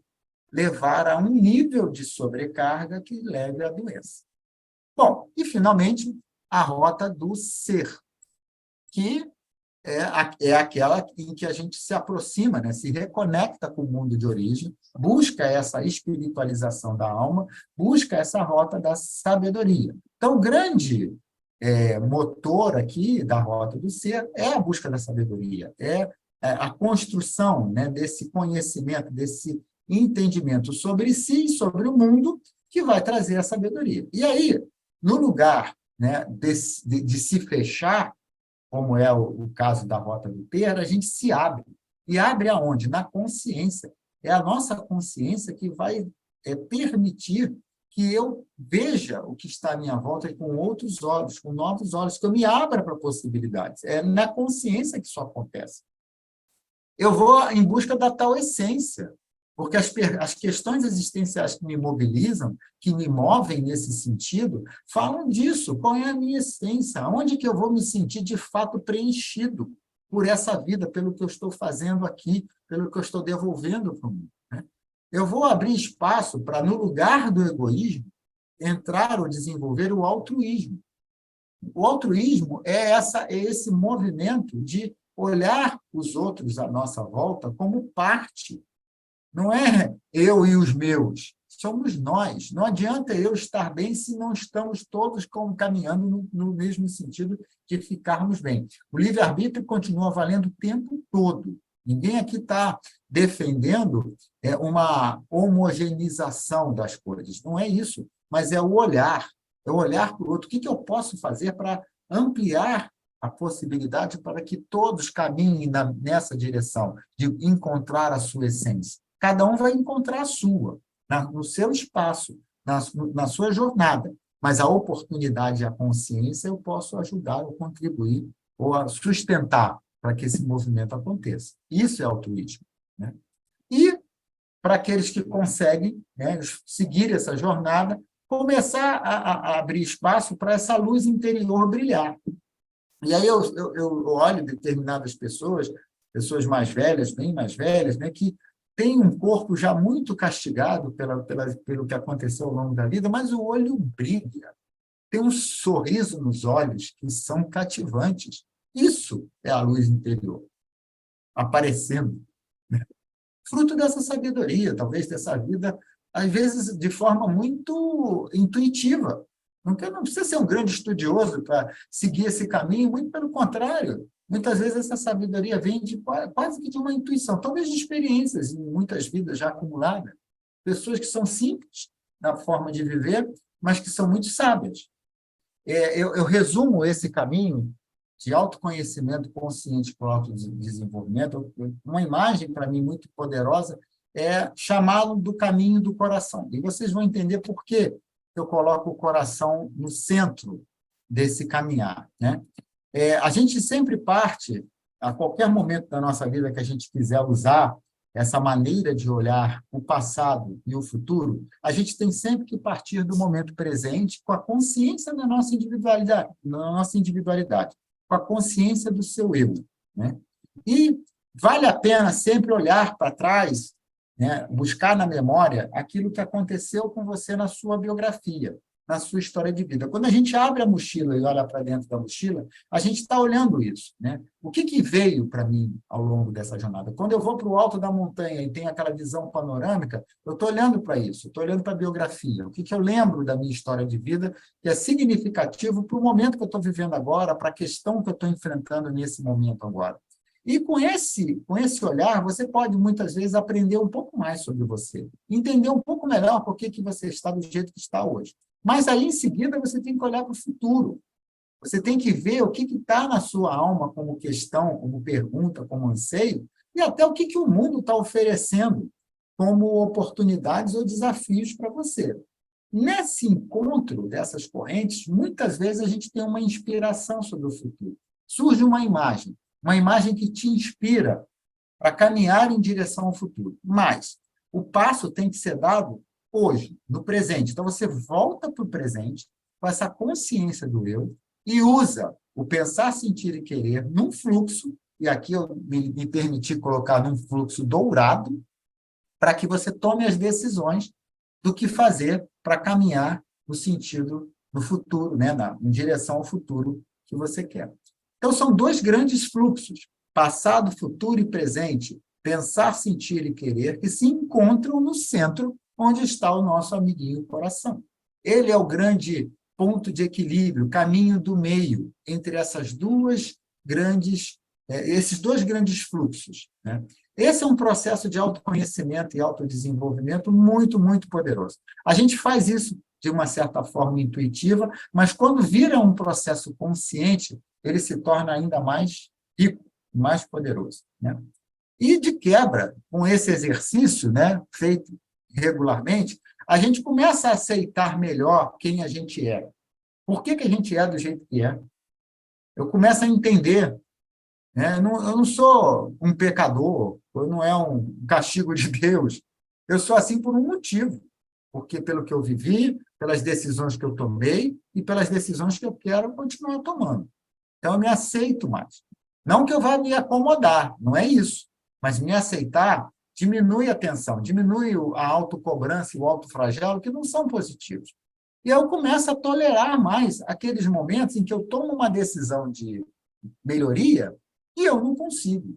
levar a um nível de sobrecarga que leve à doença. Bom, e, finalmente, a rota do ser, que é aquela em que a gente se aproxima, né, se reconecta com o mundo de origem, busca essa espiritualização da alma, busca essa rota da sabedoria. Então, o grande motor aqui da rota do ser é a busca da sabedoria, a construção, né, desse conhecimento, desse entendimento sobre si e sobre o mundo, que vai trazer a sabedoria. E aí, no lugar, né, de se fechar, como é o caso da rota do ter, a gente se abre. E abre aonde? Na consciência. É a nossa consciência que vai permitir que eu veja o que está à minha volta com outros olhos, com novos olhos, que eu me abra para possibilidades. É na consciência que isso acontece. Eu vou em busca da tal essência, porque as questões existenciais que me mobilizam, que me movem nesse sentido, falam disso. Qual é a minha essência? Onde que eu vou me sentir, de fato, preenchido por essa vida, pelo que eu estou fazendo aqui, pelo que eu estou devolvendo para o mundo, né? Eu vou abrir espaço para, no lugar do egoísmo, entrar ou desenvolver o altruísmo. O altruísmo é esse movimento de olhar os outros à nossa volta como parte. Não é eu e os meus, somos nós. Não adianta eu estar bem se não estamos todos caminhando no mesmo sentido de ficarmos bem. O livre-arbítrio continua valendo o tempo todo. Ninguém aqui está defendendo uma homogeneização das coisas. Não é isso, mas é o olhar para o outro. O que eu posso fazer para ampliar a possibilidade para que todos caminhem nessa direção de encontrar a sua essência? Cada um vai encontrar a sua, no seu espaço, na sua jornada. Mas a oportunidade e a consciência eu posso ajudar ou contribuir ou sustentar para que esse movimento aconteça. Isso é altruísmo, né? E, para aqueles que conseguem, né, seguir essa jornada, começar a abrir espaço para essa luz interior brilhar. E aí eu olho determinadas pessoas mais velhas, bem mais velhas, né, que tem um corpo já muito castigado pelo que aconteceu ao longo da vida, mas o olho brilha, tem um sorriso nos olhos que são cativantes. Isso é a luz interior, aparecendo, né? Fruto dessa sabedoria, talvez dessa vida, às vezes de forma muito intuitiva. Não precisa ser um grande estudioso para seguir esse caminho, muito pelo contrário. Muitas vezes essa sabedoria vem quase que de uma intuição, talvez de experiências em muitas vidas já acumuladas. Pessoas que são simples na forma de viver, mas que são muito sábias. Eu resumo esse caminho de autoconhecimento consciente para o autodesenvolvimento. Uma imagem, para mim, muito poderosa é chamá-lo do caminho do coração. E vocês vão entender por que eu coloco o coração no centro desse caminhar, né? A gente sempre parte, a qualquer momento da nossa vida que a gente quiser usar essa maneira de olhar o passado e o futuro, a gente tem sempre que partir do momento presente com a consciência da nossa individualidade, com a consciência do seu eu, né? E vale a pena sempre olhar para trás, né? Buscar na memória aquilo que aconteceu com você na sua biografia, na sua história de vida. Quando a gente abre a mochila e olha para dentro da mochila, a gente está olhando isso, né? O que veio para mim ao longo dessa jornada? Quando eu vou para o alto da montanha e tenho aquela visão panorâmica, eu estou olhando para isso, estou olhando para a biografia. O que eu lembro da minha história de vida que é significativo para o momento que eu estou vivendo agora, para a questão que eu estou enfrentando nesse momento agora. E com esse olhar, você pode, muitas vezes, aprender um pouco mais sobre você, entender um pouco melhor por que você está do jeito que está hoje. Mas aí, em seguida, você tem que olhar para o futuro. Você tem que ver o que está na sua alma como questão, como pergunta, como anseio, e até o que o mundo está oferecendo como oportunidades ou desafios para você. Nesse encontro dessas correntes, muitas vezes a gente tem uma inspiração sobre o futuro. Surge uma imagem que te inspira para caminhar em direção ao futuro. Mas o passo tem que ser dado hoje, no presente. Então, você volta para o presente com essa consciência do eu e usa o pensar, sentir e querer num fluxo, e aqui eu me permiti colocar num fluxo dourado, para que você tome as decisões do que fazer para caminhar no sentido do futuro, né? Em direção ao futuro que você quer. Então, são dois grandes fluxos, passado, futuro e presente, pensar, sentir e querer, que se encontram no centro onde está o nosso amiguinho coração. Ele é o grande ponto de equilíbrio, caminho do meio entre esses dois grandes fluxos, né? Esse é um processo de autoconhecimento e autodesenvolvimento muito, muito poderoso. A gente faz isso de uma certa forma intuitiva, mas quando vira um processo consciente, ele se torna ainda mais rico, mais poderoso, né? E, de quebra, com esse exercício, né, feito regularmente, a gente começa a aceitar melhor quem a gente é. Por que a gente é do jeito que é? Eu começo a entender, né? Eu não sou um pecador, eu não é um castigo de Deus. Eu sou assim por um motivo, porque pelo que eu vivi, pelas decisões que eu tomei e pelas decisões que eu quero continuar tomando. Então, eu me aceito mais. Não que eu vá me acomodar, não é isso. Mas me aceitar diminui a tensão, diminui a autocobrança e o autoflagelo, que não são positivos. E eu começo a tolerar mais aqueles momentos em que eu tomo uma decisão de melhoria e eu não consigo.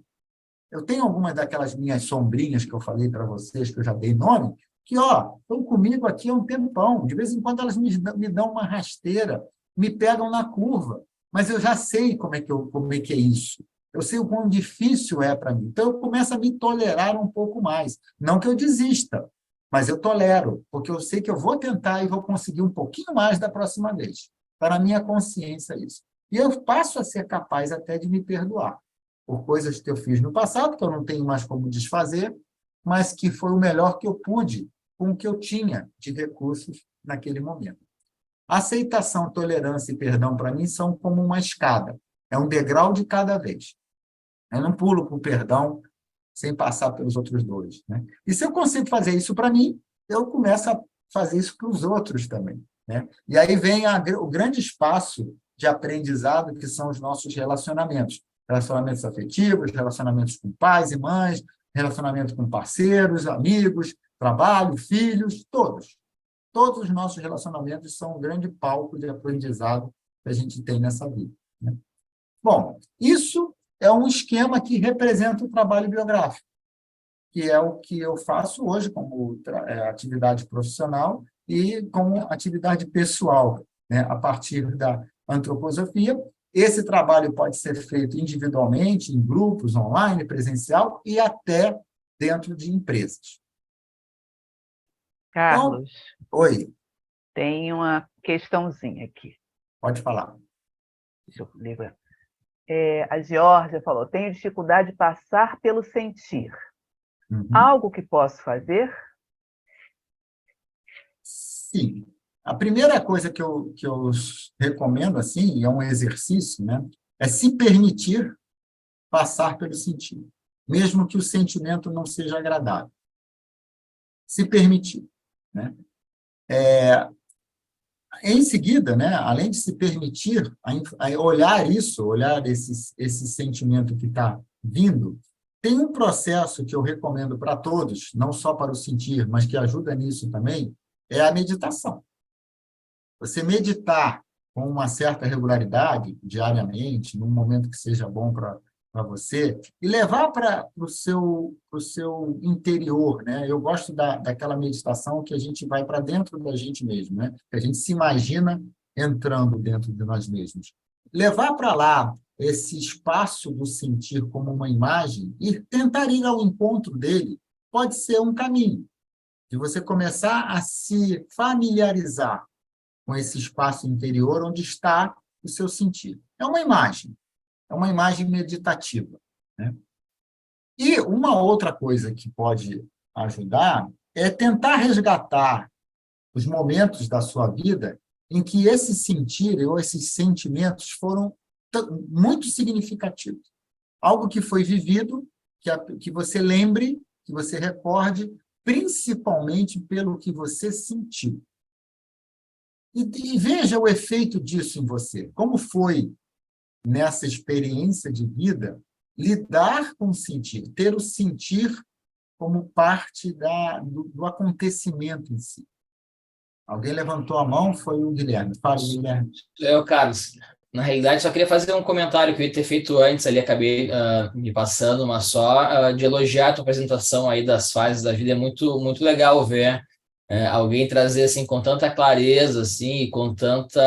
Eu tenho algumas daquelas minhas sombrinhas que eu falei para vocês, que eu já dei nome, que estão comigo aqui há um tempão. De vez em quando elas me dão uma rasteira, me pegam na curva, mas eu já sei como é que é isso. Eu sei o quão difícil é para mim. Então, eu começo a me tolerar um pouco mais. Não que eu desista, mas eu tolero, porque eu sei que eu vou tentar e vou conseguir um pouquinho mais da próxima vez. Para a minha consciência, isso. E eu passo a ser capaz até de me perdoar por coisas que eu fiz no passado, que eu não tenho mais como desfazer, mas que foi o melhor que eu pude com o que eu tinha de recursos naquele momento. Aceitação, tolerância e perdão, para mim, são como uma escada. É um degrau de cada vez. Eu não pulo para o perdão sem passar pelos outros dois, né? E se eu consigo fazer isso para mim, eu começo a fazer isso para os outros também, né? E aí vem o grande espaço de aprendizado, que são os nossos relacionamentos afetivos, relacionamentos com pais e mães, relacionamento com parceiros, amigos, trabalho, filhos, todos. Todos os nossos relacionamentos são um grande palco de aprendizado que a gente tem nessa vida, né? Bom, isso é um esquema que representa o trabalho biográfico, que é o que eu faço hoje como atividade profissional e como atividade pessoal, né, a partir da antroposofia. Esse trabalho pode ser feito individualmente, em grupos, online, presencial e até dentro de empresas. Então, Carlos, oi, tem uma questãozinha aqui. pode falar. Deixa eu ler. A Georgia falou: tenho dificuldade de passar pelo sentir. Uhum. Algo que posso fazer? Sim. A primeira coisa que eu recomendo, assim, é um exercício, né, é se permitir passar pelo sentir, mesmo que o sentimento não seja agradável. Se permitir, né? Em seguida, né, além de se permitir olhar isso, olhar esse sentimento que está vindo, tem um processo que eu recomendo para todos, não só para o sentir, mas que ajuda nisso também, é a meditação. Você meditar com uma certa regularidade, diariamente, num momento que seja bom para você, e levar para o seu interior, né? Eu gosto daquela meditação que a gente vai para dentro da gente mesmo, né? Que a gente se imagina entrando dentro de nós mesmos. Levar para lá esse espaço do sentir como uma imagem e tentar ir ao encontro dele pode ser um caminho de você começar a se familiarizar com esse espaço interior onde está o seu sentir. É uma imagem meditativa, né? E uma outra coisa que pode ajudar é tentar resgatar os momentos da sua vida em que esse sentir ou esses sentimentos foram muito significativos. Algo que foi vivido, que você lembre, que você recorde, principalmente pelo que você sentiu. E veja o efeito disso em você. Como foi, nessa experiência de vida, lidar com o sentir, ter o sentir como parte do acontecimento em si. Alguém levantou a mão, foi o Guilherme. Fala, Guilherme. Carlos, na realidade, só queria fazer um comentário que eu ia ter feito antes ali, acabei me passando, mas só de elogiar a tua apresentação aí das fases da vida. É muito, muito legal ver alguém trazer assim com tanta clareza assim, e com tanto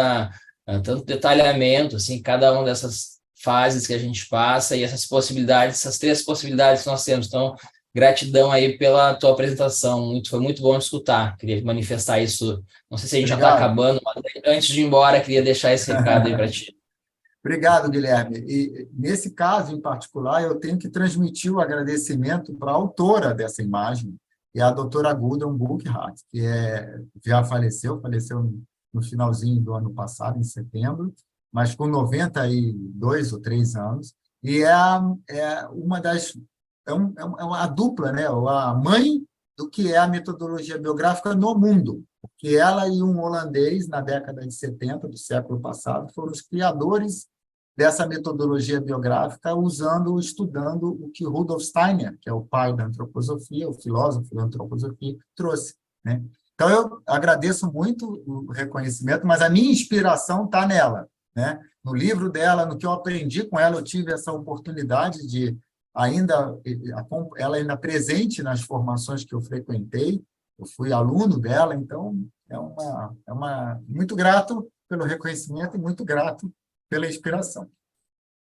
detalhamento assim, cada uma dessas fases que a gente passa e essas possibilidades, essas três possibilidades que nós temos. Então, gratidão aí pela tua apresentação, foi muito bom de escutar. Queria manifestar isso. Não sei se a gente já está acabando, mas antes de ir embora, queria deixar esse recado aí para ti. Obrigado, Guilherme. E, nesse caso em particular, eu tenho que transmitir o agradecimento para a autora dessa imagem, que é a doutora Gudrun Burkhardt, que já faleceu no finalzinho do ano passado, em setembro, mas com 92 ou 3 anos, e é uma das... É uma dupla, né? A mãe do que é a metodologia biográfica no mundo, porque ela e um holandês, na década de 70 do século passado, foram os criadores dessa metodologia biográfica, estudando o que Rudolf Steiner, que é o pai da antroposofia, o filósofo da antroposofia, trouxe, né? Então, eu agradeço muito o reconhecimento, mas a minha inspiração está nela, né? No livro dela, no que eu aprendi com ela, eu tive essa oportunidade de ela ainda presente nas formações que eu frequentei, eu fui aluno dela, então muito grato pelo reconhecimento e muito grato pela inspiração.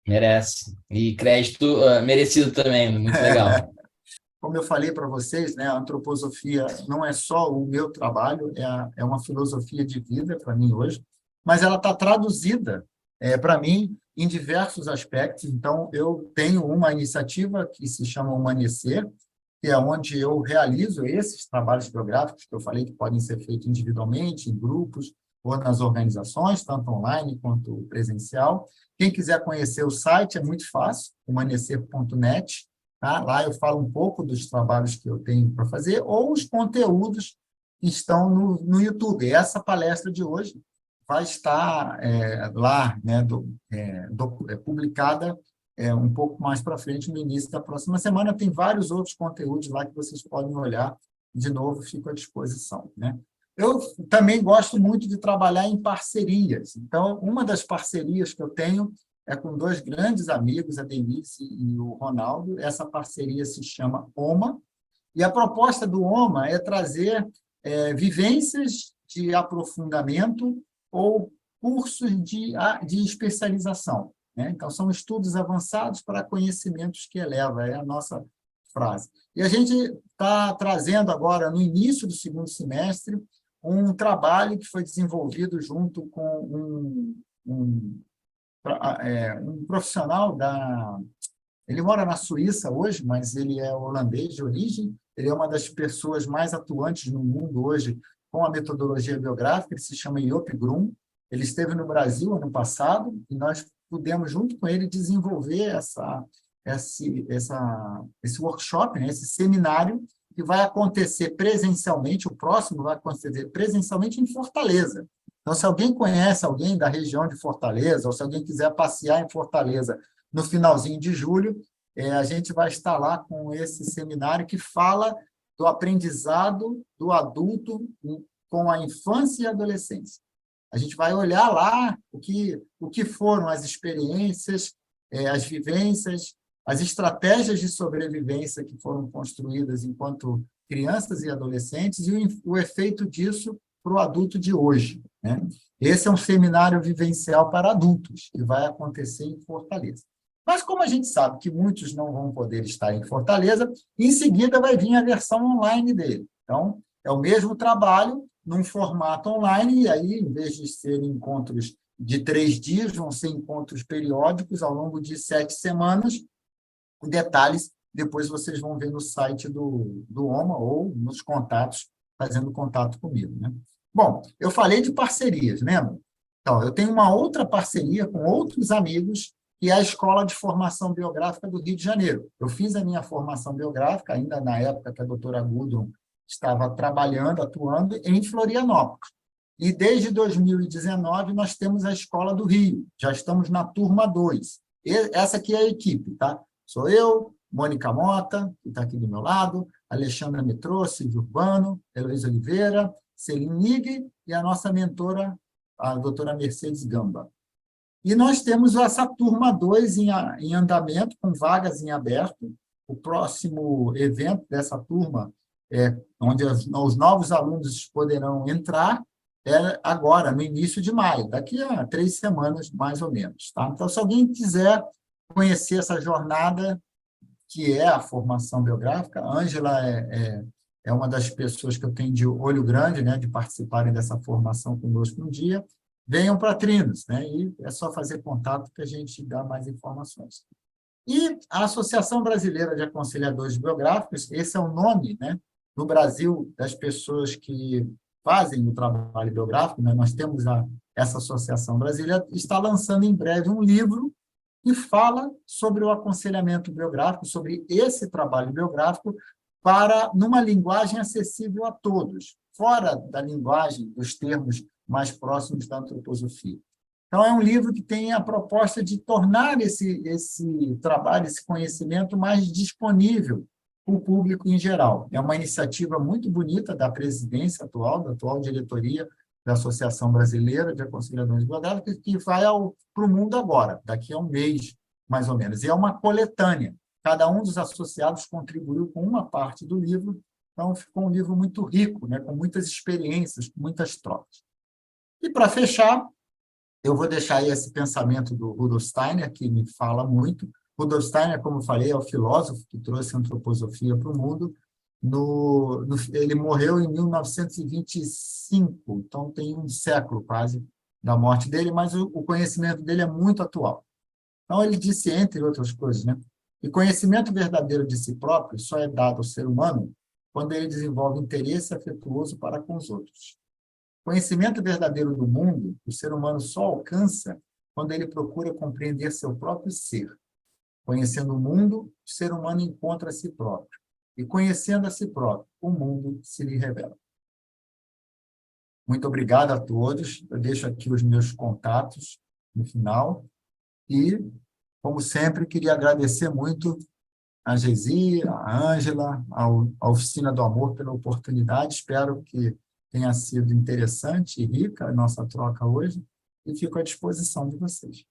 Merece. E crédito merecido também, muito legal. Como eu falei para vocês, né, a antroposofia não é só o meu trabalho, é uma filosofia de vida para mim hoje, mas ela está traduzida para mim em diversos aspectos. Então, eu tenho uma iniciativa que se chama Humanecer, que é onde eu realizo esses trabalhos biográficos que eu falei que podem ser feitos individualmente, em grupos, ou nas organizações, tanto online quanto presencial. Quem quiser conhecer o site, é muito fácil, humanecer.net. Tá? Lá eu falo um pouco dos trabalhos que eu tenho para fazer, ou os conteúdos que estão no YouTube. Essa palestra de hoje vai estar lá, né, publicada um pouco mais para frente, no início da próxima semana. Tem vários outros conteúdos lá que vocês podem olhar. De novo, fico à disposição, né? Eu também gosto muito de trabalhar em parcerias. Então, uma das parcerias que eu tenho é com dois grandes amigos, a Denise e o Ronaldo. Essa parceria se chama OMA, e a proposta do OMA é trazer vivências de aprofundamento ou cursos de especialização, né? Então, são estudos avançados para conhecimentos que eleva, é a nossa frase. E a gente está trazendo agora, no início do segundo semestre, um trabalho que foi desenvolvido junto com um profissional Ele mora na Suíça hoje, mas ele é holandês de origem. Ele é uma das pessoas mais atuantes no mundo hoje com a metodologia biográfica. Ele se chama Joop Grun. Ele esteve no Brasil ano passado e nós pudemos, junto com ele, desenvolver esse workshop, né, esse seminário, que vai acontecer presencialmente. O próximo vai acontecer presencialmente em Fortaleza. Então, se alguém conhece alguém da região de Fortaleza, ou se alguém quiser passear em Fortaleza no finalzinho de julho, a gente vai estar lá com esse seminário que fala do aprendizado do adulto com a infância e a adolescência. A gente vai olhar lá o que foram as experiências, as vivências, as estratégias de sobrevivência que foram construídas enquanto crianças e adolescentes e o efeito disso para o adulto de hoje, né? Esse é um seminário vivencial para adultos, que vai acontecer em Fortaleza. Mas, como a gente sabe que muitos não vão poder estar em Fortaleza, em seguida vai vir a versão online dele. Então, é o mesmo trabalho, num formato online, e aí, em vez de serem encontros de 3 dias, vão ser encontros periódicos ao longo de 7 semanas. Detalhes, depois vocês vão ver no site do OMA ou nos contatos, fazendo contato comigo, né? Bom, eu falei de parcerias, lembra? Então, eu tenho uma outra parceria com outros amigos, que é a Escola de Formação Biográfica do Rio de Janeiro. Eu fiz a minha formação biográfica, ainda na época que a doutora Gudrun estava trabalhando, atuando, em Florianópolis. E desde 2019 nós temos a Escola do Rio, já estamos na turma 2. Essa aqui é a equipe, tá? Sou eu, Mônica Mota, que está aqui do meu lado, Alexandra Metrô, Silvio Urbano, Heloísa Oliveira, Celine Nig e a nossa mentora, a doutora Mercedes Gamba. E nós temos essa turma 2 em andamento, com vagas em aberto. O próximo evento dessa turma, onde os novos alunos poderão entrar, é agora, no início de maio, daqui a 3 semanas, mais ou menos. Tá? Então, se alguém quiser conhecer essa jornada, que é a formação biográfica, a Ângela é uma das pessoas que eu tenho de olho grande, né, de participarem dessa formação conosco um dia. Venham para Trinos, né? E é só fazer contato que a gente dá mais informações. E a Associação Brasileira de Aconselhadores Biográficos, esse é o nome, né, no Brasil, das pessoas que fazem o trabalho biográfico, né? Nós temos essa associação brasileira, está lançando em breve um livro que fala sobre o aconselhamento biográfico, sobre esse trabalho biográfico, numa linguagem acessível a todos, fora da linguagem, dos termos mais próximos da antroposofia. Então, é um livro que tem a proposta de tornar esse trabalho, esse conhecimento mais disponível para o público em geral. É uma iniciativa muito bonita da presidência atual, da atual diretoria da Associação Brasileira de Aconselhadores Biográficos, que vai para o mundo agora, daqui a um mês, mais ou menos. E é uma coletânea. Cada um dos associados contribuiu com uma parte do livro, então ficou um livro muito rico, né, com muitas experiências, com muitas trocas. E, para fechar, eu vou deixar aí esse pensamento do Rudolf Steiner, que me fala muito. Rudolf Steiner, como eu falei, é o filósofo que trouxe a antroposofia para o mundo. Ele morreu em 1925, então tem um século quase da morte dele, mas o conhecimento dele é muito atual. Então, ele disse, entre outras coisas, né, que conhecimento verdadeiro de si próprio só é dado ao ser humano quando ele desenvolve interesse afetuoso para com os outros. Conhecimento verdadeiro do mundo, o ser humano só alcança quando ele procura compreender seu próprio ser. Conhecendo o mundo, o ser humano encontra a si próprio. E conhecendo a si próprio, o mundo se lhe revela. Muito obrigado a todos. Eu deixo aqui os meus contatos no final. E Como sempre, queria agradecer muito a Gesi, a Ângela, a Oficina do Amor pela oportunidade. Espero que tenha sido interessante e rica a nossa troca hoje e fico à disposição de vocês.